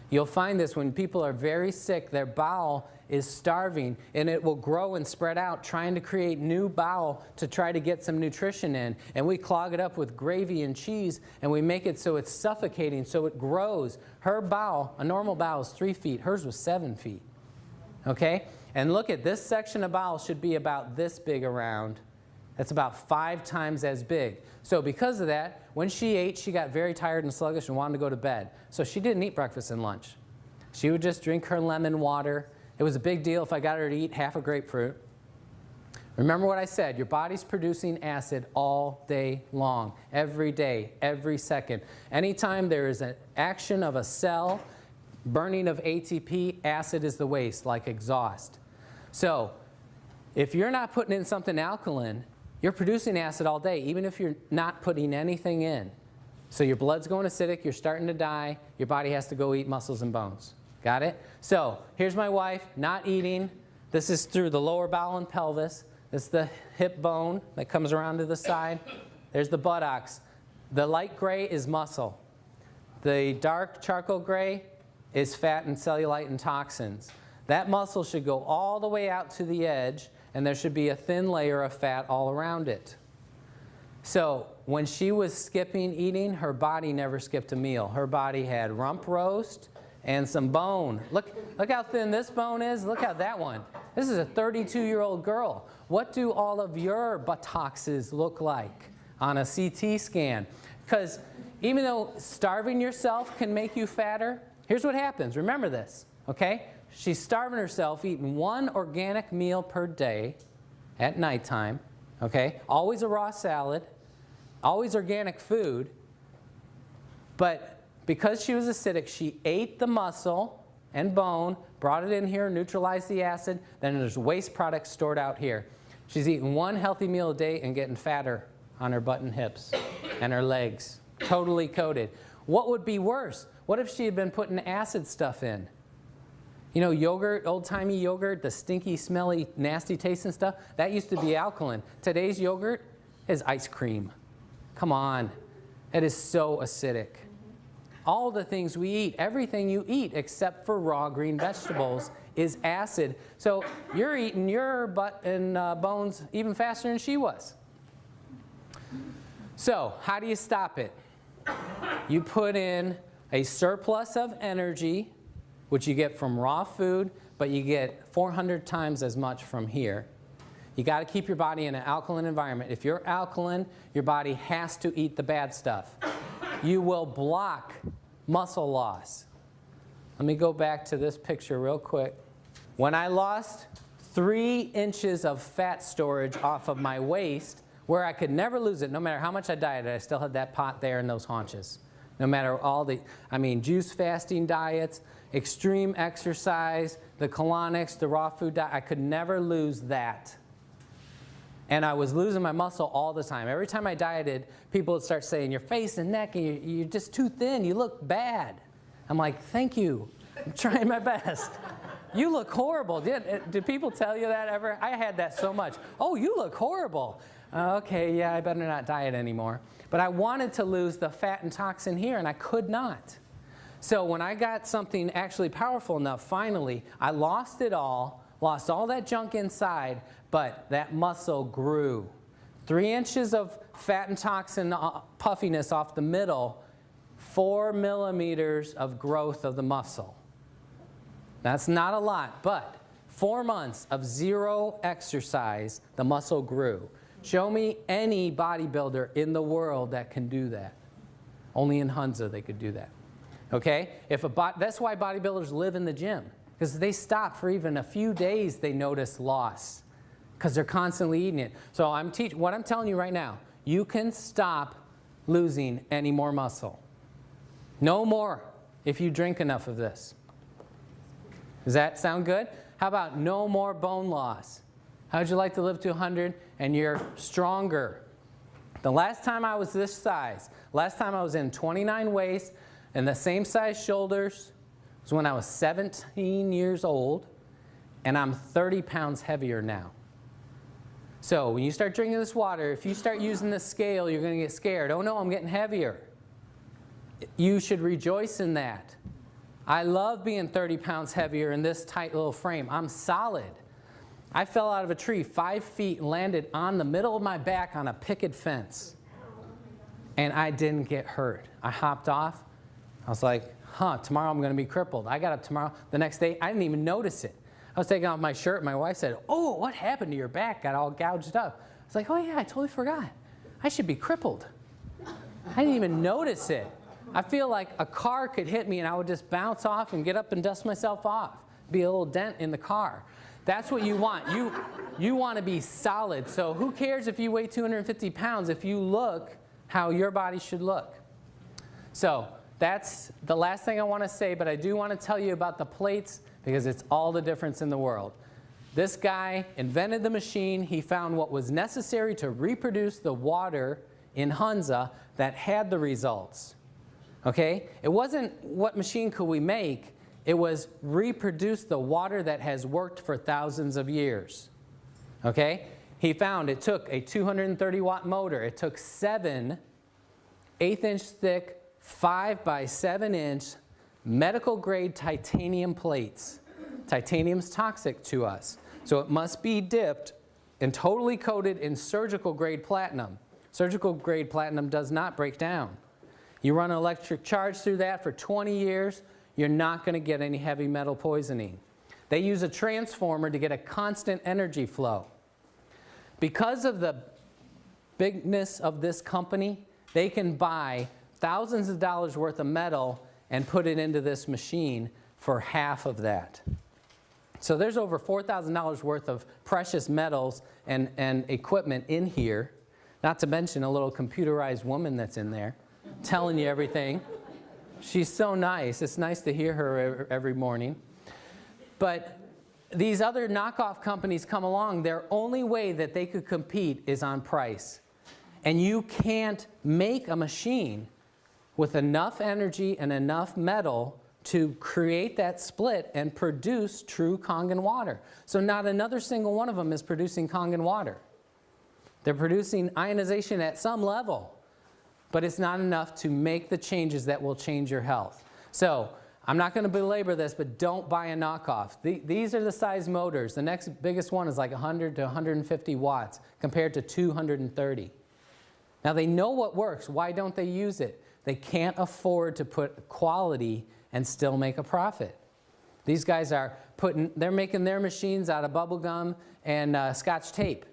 You'll find this when people are very sick, their bowel is starving, and it will grow and spread out, trying to create new bowel to try to get some nutrition in. And we clog it up with gravy and cheese, and we make it so it's suffocating, so it grows. Her bowel, a normal bowel, is 3 feet. Hers was 7 feet. Okay? And look at this section of bowel should be about this big around. That's about 5 times as big. So because of that, when she ate, she got very tired and sluggish and wanted to go to bed. So she didn't eat breakfast and lunch. She would just drink her lemon water. It was a big deal if I got her to eat half a grapefruit. Remember what I said, your body's producing acid all day long, every day, every second. Anytime there is an action of a cell, burning of ATP, acid is the waste, like exhaust. So if you're not putting in something alkaline, you're producing acid all day, even if you're not putting anything in. So your blood's going acidic, you're starting to die, your body has to go eat muscles and bones. Got it? So here's my wife, not eating. This is through the lower bowel and pelvis. This is the hip bone that comes around to the side. There's the buttocks. The light gray is muscle. The dark charcoal gray is fat and cellulite and toxins. That muscle should go all the way out to the edge, and there should be a thin layer of fat all around it. So when she was skipping eating, her body never skipped a meal. Her body had rump roast and some bone. Look how thin this bone is. Look at that one. This is a 32-year-old girl. What do all of your buttocks look like on a CT scan? Because even though starving yourself can make you fatter, here's what happens. Remember this, okay? She's starving herself, eating 1 organic meal per day at nighttime, okay? Always a raw salad, always organic food. But because she was acidic, she ate the muscle and bone, brought it in here, neutralized the acid, then there's waste products stored out here. She's eating 1 healthy meal a day and getting fatter on her butt and hips and her legs, totally coated. What would be worse? What if she had been putting acid stuff in? You know, yogurt, old-timey yogurt, the stinky, smelly, nasty tasting stuff, that used to be alkaline. Today's yogurt is ice cream. Come on. It is so acidic. All the things we eat, everything you eat except for raw green vegetables is acid. So you're eating your butt and bones even faster than she was. So how do you stop it? You put in a surplus of energy, which you get from raw food, but you get 400 times as much from here. You got to keep your body in an alkaline environment. If you're alkaline, your body has to eat the bad stuff. You will block muscle loss. Let me go back to this picture real quick. When I lost 3 inches of fat storage off of my waist, where I could never lose it, no matter how much I dieted, I still had that pot there in those haunches. No matter all the, juice fasting diets, extreme exercise, the colonics, the raw food diet, I could never lose that. And I was losing my muscle all the time. Every time I dieted, people would start saying, your face and neck, and you're just too thin, you look bad. I'm like, thank you, I'm trying my best. You look horrible. Did people tell you that ever? I had that so much. Oh, you look horrible. Okay, yeah, I better not diet anymore. But I wanted to lose the fat and toxin here, and I could not. So when I got something actually powerful enough, finally, I lost it all, lost all that junk inside, but that muscle grew. 3 inches of fat and toxin puffiness off the middle, 4 millimeters of growth of the muscle. That's not a lot, but 4 months of 0 exercise, the muscle grew. Show me any bodybuilder in the world that can do that. Only in Hunza they could do that. Okay? That's why bodybuilders live in the gym, because they stop for even a few days, they notice loss. because they're constantly eating it. So what I'm telling you right now, you can stop losing any more muscle. No more if you drink enough of this. Does that sound good? How about no more bone loss? How would you like to live to 100 and you're stronger? The last time I was this size, last time I was in 29 waist and the same size shoulders was when I was 17 years old, and I'm 30 pounds heavier now. So when you start drinking this water, if you start using the scale, you're going to get scared. Oh no, I'm getting heavier. You should rejoice in that. I love being 30 pounds heavier in this tight little frame. I'm solid. I fell out of a tree 5 feet and landed on the middle of my back on a picket fence. And I didn't get hurt. I hopped off. I was like, tomorrow I'm going to be crippled. I got up tomorrow. The next day, I didn't even notice it. I was taking off my shirt. My wife said, oh, what happened to your back? Got all gouged up. I was like, oh yeah, I totally forgot. I should be crippled. I didn't even notice it. I feel like a car could hit me and I would just bounce off and get up and dust myself off. Be a little dent in the car. That's what you want. You want to be solid. So who cares if you weigh 250 pounds if you look how your body should look? So that's the last thing I want to say, but I do want to tell you about the plates because it's all the difference in the world. This guy invented the machine. He found what was necessary to reproduce the water in Hunza that had the results. Okay? It wasn't what machine could we make. It was reproduce the water that has worked for thousands of years. Okay? He found it took a 230-watt motor. It took 7 1/8-inch thick, 5 by 7-inch medical-grade titanium plates. Titanium's toxic to us. So it must be dipped and totally coated in surgical-grade platinum. Surgical-grade platinum does not break down. You run an electric charge through that for 20 years, you're not going to get any heavy metal poisoning. They use a transformer to get a constant energy flow. Because of the bigness of this company, they can buy thousands of dollars worth of metal and put it into this machine for half of that. So there's over $4,000 worth of precious metals and equipment in here, not to mention a little computerized woman that's in there telling you everything. She's so nice. It's nice to hear her every morning. But these other knockoff companies come along, their only way that they could compete is on price. And you can't make a machine with enough energy and enough metal to create that split and produce true Kangen water. So not another single one of them is producing Kangen water. They're producing ionization at some level, but it's not enough to make the changes that will change your health. So I'm not going to belabor this, but don't buy a knockoff. These are the size motors. The next biggest one is like 100 to 150 watts compared to 230. Now they know what works. Why don't they use it? They can't afford to put quality and still make a profit. These guys they're making their machines out of bubble gum and Scotch tape.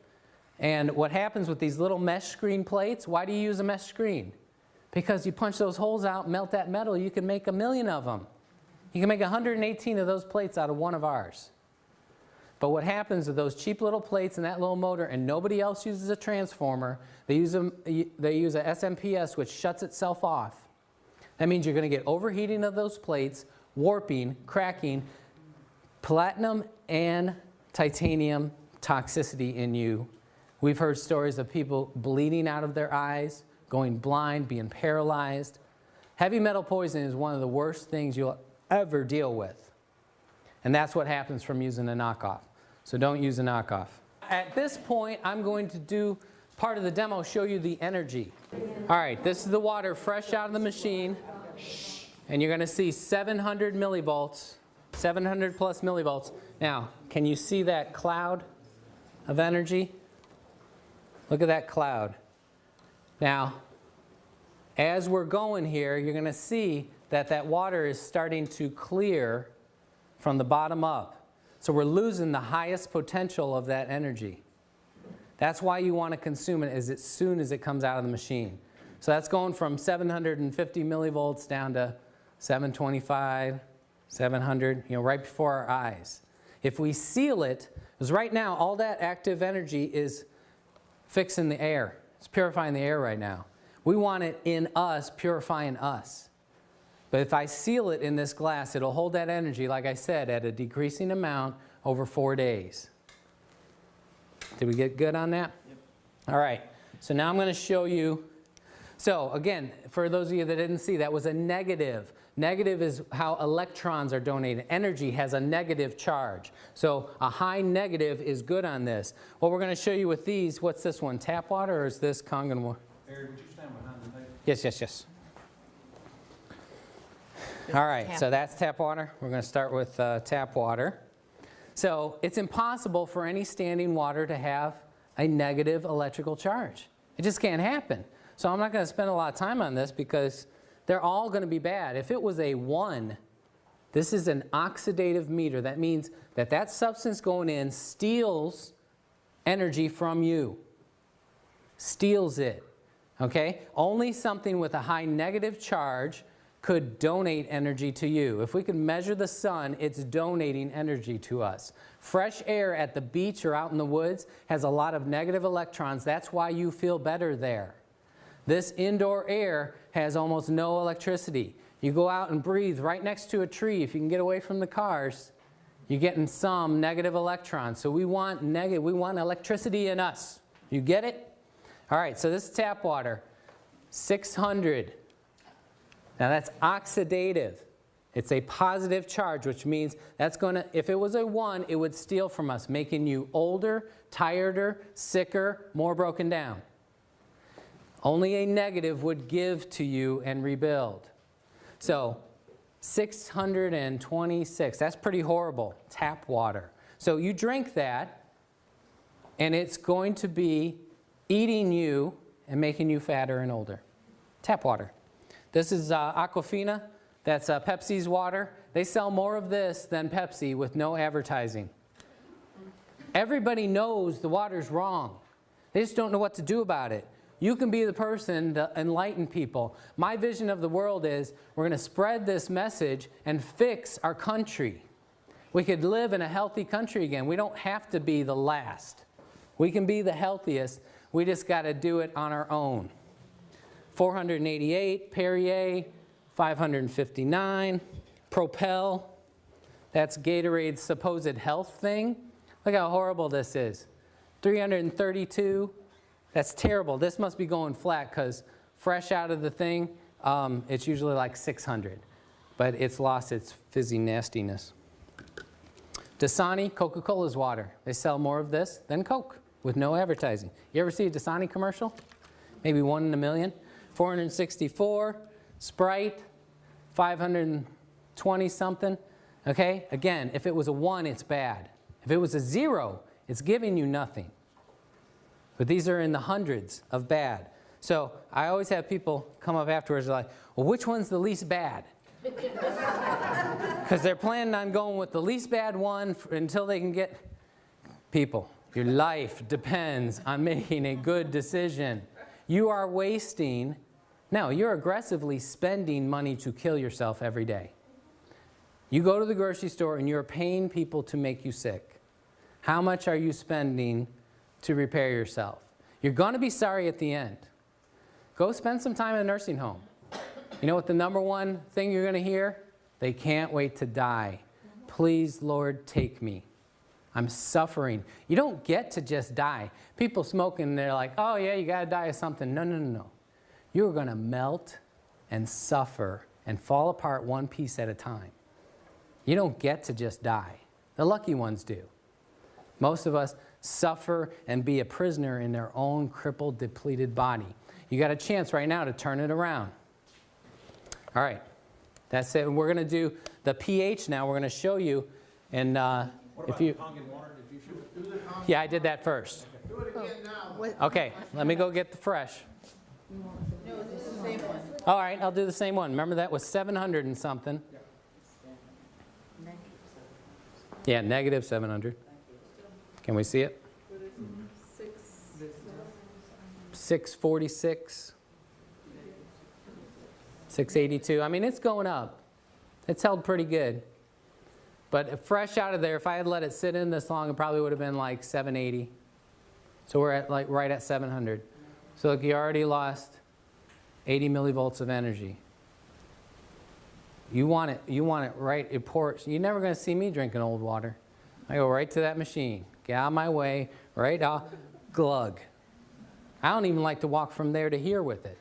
And what happens with these little mesh screen plates, why do you use a mesh screen? Because you punch those holes out, melt that metal, you can make 1 million of them. You can make 118 of those plates out of one of ours. But what happens with those cheap little plates and that little motor, and nobody else uses a transformer, they use a SMPS which shuts itself off. That means you're going to get overheating of those plates, warping, cracking, platinum and titanium toxicity in you. We've heard stories of people bleeding out of their eyes, going blind, being paralyzed. Heavy metal poisoning is one of the worst things you'll ever deal with. And that's what happens from using a knockoff. So don't use a knockoff. At this point, I'm going to do part of the demo, show you the energy. All right, this is the water fresh out of the machine. And you're going to see 700 millivolts, 700 plus millivolts. Now, can you see that cloud of energy? Look at that cloud. Now, as we're going here, you're going to see that that water is starting to clear from the bottom up. So we're losing the highest potential of that energy. That's why you want to consume it as soon as it comes out of the machine. So that's going from 750 millivolts down to 725, 700, right before our eyes. If we seal it, because right now all that active energy is fixing the air. It's purifying the air right now. We want it in us, purifying us. But if I seal it in this glass, it'll hold that energy, like I said, at a decreasing amount over 4 days. Did we get good on that? Yep. All right. So now I'm going to show you. So again, for those of you that didn't see, that was a negative. Negative is how electrons are donated. Energy has a negative charge. So a high negative is good on this. What we're going to show you with these, what's this one? Tap water, or is this Kangen water? Harry, would you stand behind the table? Yes, yes, yes. All right, so that's tap water. We're going to start with tap water. So it's impossible for any standing water to have a negative electrical charge. It just can't happen. So I'm not going to spend a lot of time on this because they're all going to be bad. If it was a 1, this is an oxidative meter. That means that that substance going in steals energy from you. Steals it. Okay? Only something with a high negative charge could donate energy to you. If we could measure the sun, it's donating energy to us. Fresh air at the beach or out in the woods has a lot of negative electrons. That's why you feel better there. This indoor air has almost no electricity. You go out and breathe right next to a tree. If you can get away from the cars, you're getting some negative electrons. So we want electricity in us. You get it? All right, so this is tap water, 600. Now that's oxidative. It's a positive charge, which means that's going to, if it was a 1, it would steal from us, making you older, tireder, sicker, more broken down. Only a negative would give to you and rebuild. So 626, that's pretty horrible, tap water. So you drink that, and it's going to be eating you and making you fatter and older. Tap water. This is Aquafina. That's Pepsi's water. They sell more of this than Pepsi with no advertising. Everybody knows the water's wrong. They just don't know what to do about it. You can be the person to enlighten people. My vision of the world is we're going to spread this message and fix our country. We could live in a healthy country again. We don't have to be the last. We can be the healthiest. We just got to do it on our own. 488, Perrier, 559, Propel. That's Gatorade's supposed health thing. Look how horrible this is. 332. That's terrible. This must be going flat because fresh out of the thing, it's usually like 600. But it's lost its fizzy nastiness. Dasani, Coca-Cola's water. They sell more of this than Coke with no advertising. You ever see a Dasani commercial? Maybe 1 in a million. 464, Sprite, 520 something. Okay? Again, if it was a 1, it's bad. If it was a 0, it's giving you nothing. But these are in the hundreds of bad. So I always have people come up afterwards and they're like, well, which one's the least bad? Because they're planning on going with the least bad one until they can get people. Your life depends on making a good decision. You are wasting, no, you're aggressively spending money to kill yourself every day. You go to the grocery store and you're paying people to make you sick. How much are you spending to repair yourself? You're going to be sorry at the end. Go spend some time in a nursing home. You know what the #1 thing you're going to hear? They can't wait to die. Please, Lord, take me. I'm suffering. You don't get to just die. People smoking, they're like, oh yeah, you got to die of something. No, no, no, no. You're going to melt and suffer and fall apart one piece at a time. You don't get to just die. The lucky ones do. Most of us suffer and be a prisoner in their own crippled, depleted body. You got a chance right now to turn it around. All right, that's it. We're going to do the pH now. We're going to show you. And if you, Kangen water? Did you shoot it? yeah, I did that first. Do it again now. Okay, let me go get the fresh. No, this is the same one. All right, I'll do the same one. Remember that was 700 and something. Yeah, negative 700. Can we see it? 646. 682. I mean, it's going up. It's held pretty good. But fresh out of there, if I had let it sit in this long, it probably would have been like 780. So we're at like right at 700. So look, you already lost 80 millivolts of energy. You want it right, it pours. You're never going to see me drinking old water. I go right to that machine, get out of my way, right out, glug. I don't even like to walk from there to here with it.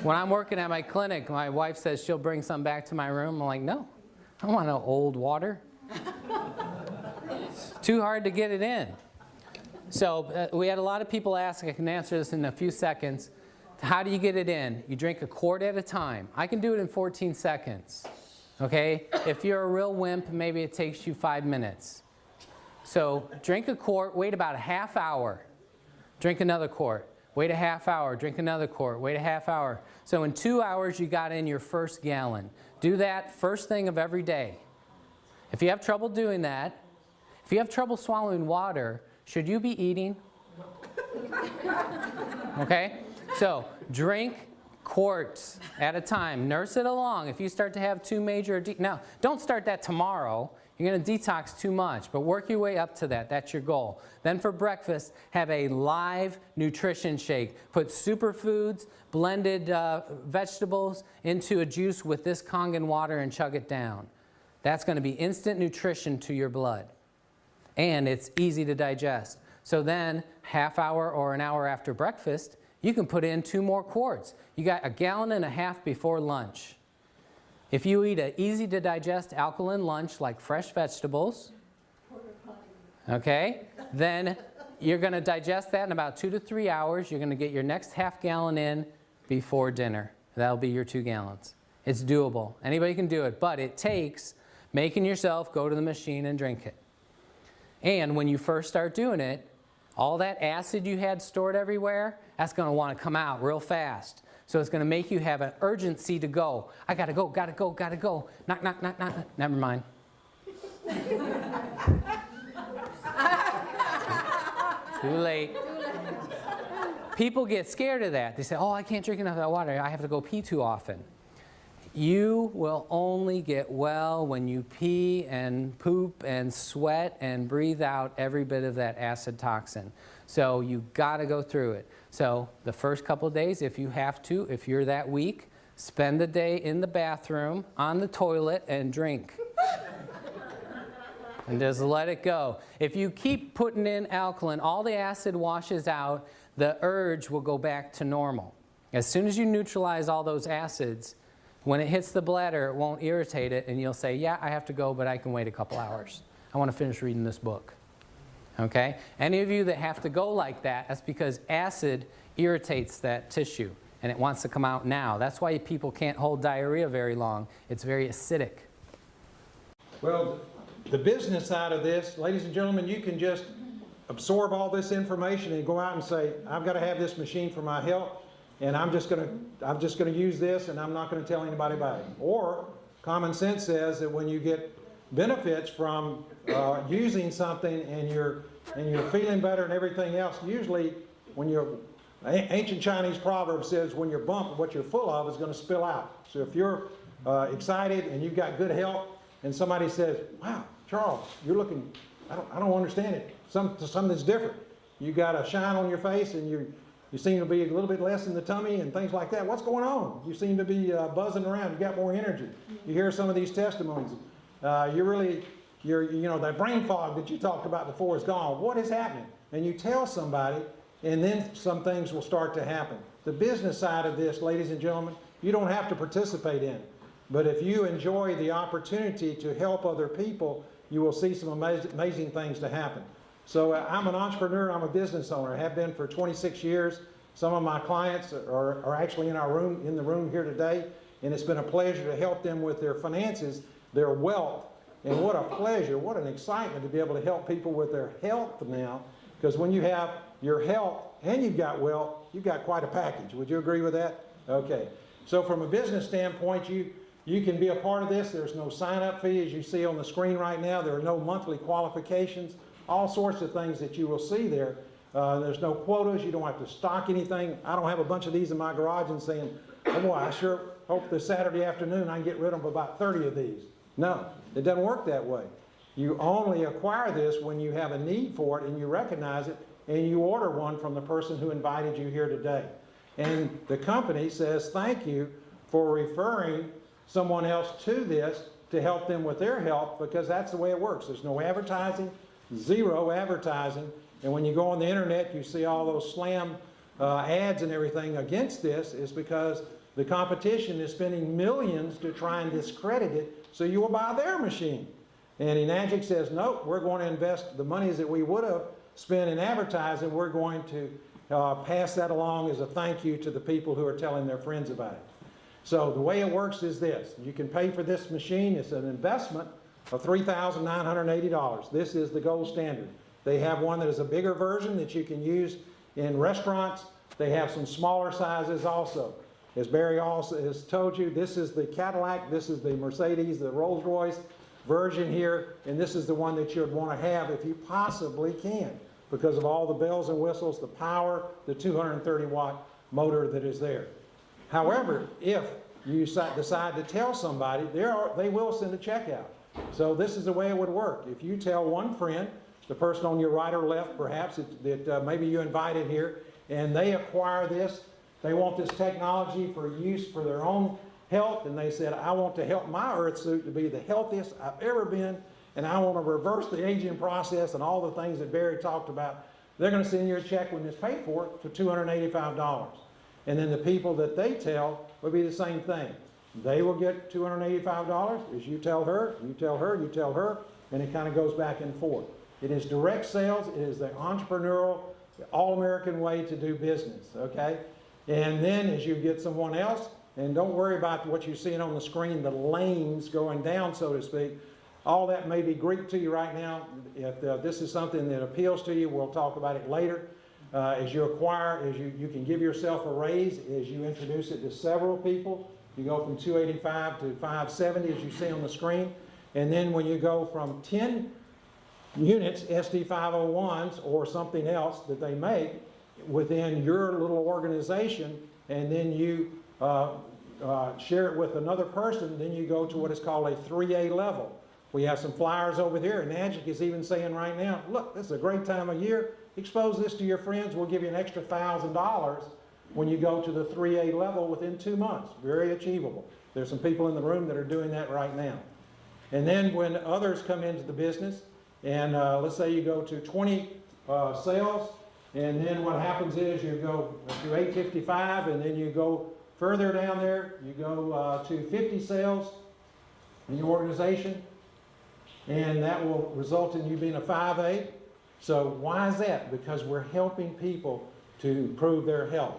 When I'm working at my clinic, my wife says she'll bring some back to my room. I'm like, no, I don't want no old water. It's too hard to get it in. So we had a lot of people ask, I can answer this in a few seconds. How do you get it in? You drink a quart at a time. I can do it in 14 seconds. Okay? If you're a real wimp, maybe it takes you 5 minutes. So drink a quart, wait about a half hour. Drink another quart. Wait a half hour, drink another quart, wait a half hour. So in 2 hours, you got in your first gallon. Do that first thing of every day. If you have trouble doing that, if you have trouble swallowing water, should you be eating? Okay? So drink quarts at a time. Nurse it along. If you start to have too major, now don't start that tomorrow. You're going to detox too much, but work your way up to that. That's your goal. Then for breakfast, have a live nutrition shake. Put superfoods, blended vegetables into a juice with this Kangen water and chug it down. That's going to be instant nutrition to your blood. And it's easy to digest. So then, half hour or an hour after breakfast, you can put in 2 more quarts. You got a gallon and a half before lunch. If you eat an easy to digest alkaline lunch like fresh vegetables, okay, then you're going to digest that in about 2 to 3 hours. You're going to get your next half gallon in before dinner. That'll be your 2 gallons. It's doable. Anybody can do it, but it takes making yourself go to the machine and drink it. And when you first start doing it, all that acid you had stored everywhere, that's going to want to come out real fast. So it's going to make you have an urgency to go. I got to go, got to go, got to go. Knock, knock, knock, knock. Never mind. Too late. People get scared of that. They say, oh, I can't drink enough of that water. I have to go pee too often. You will only get well when you pee and poop and sweat and breathe out every bit of that acid toxin. So you've got to go through it. So the first couple of days, if you have to, if you're that weak, spend the day in the bathroom, on the toilet, and drink. And just let it go. If you keep putting in alkaline, all the acid washes out, the urge will go back to normal. As soon as you neutralize all those acids, when it hits the bladder, it won't irritate it, and you'll say, yeah, I have to go, but I can wait a couple hours. I want to finish reading this book. Okay? Any of you that have to go like that, that's because acid irritates that tissue, and it wants to come out now. That's why people can't hold diarrhea very long. It's very acidic. Well, the business side of this, ladies and gentlemen, you can just absorb all this information and go out and say, I've got to have this machine for my health, and I'm just going to use this, and I'm not going to tell anybody about it. Or common sense says that when you get benefits from using something and you're feeling better and everything else, usually when you're ancient Chinese proverb says when you're bumped, what you're full of is going to spill out. So if you're excited and you've got good health, and somebody says, "Wow, Charles, you're looking, I don't understand it. Something's different. You got a shine on your face, and you seem to be a little bit less in the tummy and things like that. What's going on? You seem to be buzzing around. You got more energy." You hear some of these testimonies. That brain fog that you talked about before is gone. What is happening? And you tell somebody, and then some things will start to happen. The business side of this, ladies and gentlemen, you don't have to participate in. But if you enjoy the opportunity to help other people, you will see some amazing things to happen. So I'm an entrepreneur, I'm a business owner. I have been for 26 years. Some of my clients are actually in the room here today, and it's been a pleasure to help them with their finances, their wealth, and what a pleasure, what an excitement to be able to help people with their health now, because when you have your health and you've got wealth, you've got quite a package. Would you agree with that? Okay. So from a business standpoint, you can be a part of this. There's no sign-up fee, as you see on the screen right now. There are no monthly qualifications. All sorts of things that you will see there. There's no quotas. You don't have to stock anything. I don't have a bunch of these in my garage and saying, oh boy, I sure hope this Saturday afternoon I can get rid of about 30 of these. No, it doesn't work that way. You only acquire this when you have a need for it and you recognize it and you order one from the person who invited you here today. And the company says thank you for referring someone else to this to help them with their health, because that's the way it works. There's no advertising, zero advertising. And when you go on the internet, you see all those slam ads and everything against this, is because the competition is spending millions to try and discredit it so you will buy their machine. And Enagic says, nope, we're going to invest the monies that we would have spent in advertising, we're going to pass that along as a thank you to the people who are telling their friends about it. So the way it works is this. You can pay for this machine. It's an investment of $3,980. This is the gold standard. They have one that is a bigger version that you can use in restaurants. They have some smaller sizes also. As Barry also has told you, this is the Cadillac, this is the Mercedes, the Rolls-Royce version here, and this is the one that you'd want to have if you possibly can, because of all the bells and whistles, the power, the 230-watt motor that is there. However, if you decide to tell somebody, they will send a check out. So this is the way it would work. If you tell one friend, the person on your right or left perhaps, that maybe you invited here, and they acquire this, they want this technology for use for their own health, and they said, I want to help my earth suit to be the healthiest I've ever been, and I want to reverse the aging process and all the things that Barry talked about, they're going to send you a check when it's paid for $285. And then the people that they tell will be the same thing. They will get $285 as you tell her, you tell her, you tell her, and it kind of goes back and forth. It is direct sales. It is the entrepreneurial, all-American way to do business, okay? And then as you get someone else, and don't worry about what you're seeing on the screen, the lanes going down, so to speak. All that may be Greek to you right now. If this is something that appeals to you, we'll talk about it later. As you acquire, as you can give yourself a raise, as you introduce it to several people. You go from 285 to 570, as you see on the screen. And then when you go from 10 units, SD501s or something else that they make within your little organization, and then you share it with another person, then you go to what is called a 3A level. We have some flyers over here, and Enagic is even saying right now, look, this is a great time of year. Expose this to your friends. We'll give you an extra $1,000 when you go to the 3A level within 2 months. Very achievable. There's some people in the room that are doing that right now. And then when others come into the business, and let's say you go to 20 sales, and then what happens is you go to 855, and then you go further down there, you go to 50 sales in your organization, and that will result in you being a 5A. So why is that? Because we're helping people to improve their health.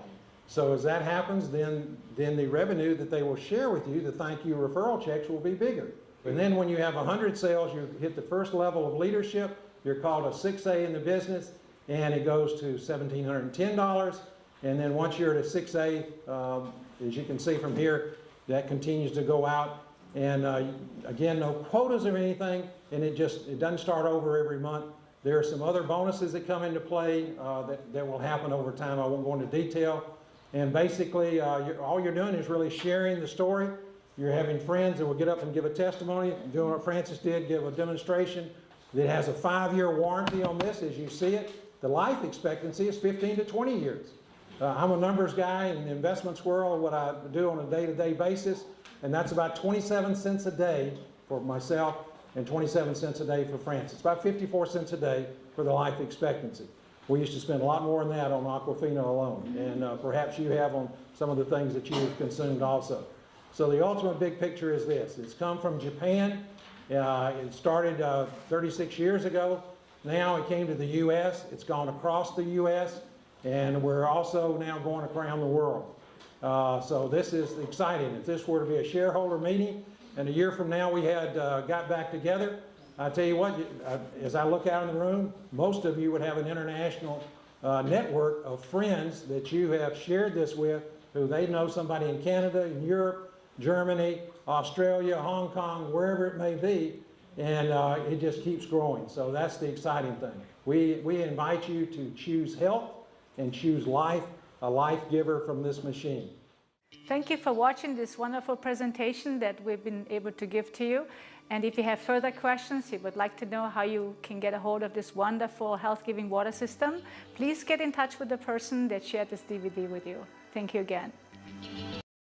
So as that happens, then the revenue that they will share with you, the thank you referral checks, will be bigger. And then when you have 100 sales, you hit the first level of leadership. You're called a 6A in the business, and it goes to $1,710. And then once you're at a 6A, as you can see from here, that continues to go out. And again, no quotas or anything, and it doesn't start over every month. There are some other bonuses that come into play that will happen over time. I won't go into detail. And basically, all you're doing is really sharing the story. You're having friends that will get up and give a testimony, doing what Francis did, give a demonstration that has a 5-year warranty on this, as you see it. The life expectancy is 15 to 20 years. I'm a numbers guy in the investments world, what I do on a day-to-day basis, and that's about 27 cents a day for myself and 27 cents a day for Francis. About 54 cents a day for the life expectancy. We used to spend a lot more than that on Aquafina alone, and perhaps you have on some of the things that you've consumed also. So the ultimate big picture is this. It's come from Japan. It started 36 years ago. Now it came to the U.S. It's gone across the U.S. and we're also now going around the world. So this is exciting. If this were to be a shareholder meeting and a year from now we had got back together, I tell you what, as I look out in the room, most of you would have an international network of friends that you have shared this with, who they know somebody in Canada, in Europe, Germany, Australia, Hong Kong, wherever it may be, and it just keeps growing. So that's the exciting thing. We invite you to choose health and choose life, a life giver from this machine. Thank you for watching this wonderful presentation that we've been able to give to you. And if you have further questions, you would like to know how you can get a hold of this wonderful health-giving water system, please get in touch with the person that shared this DVD with you. Thank you again.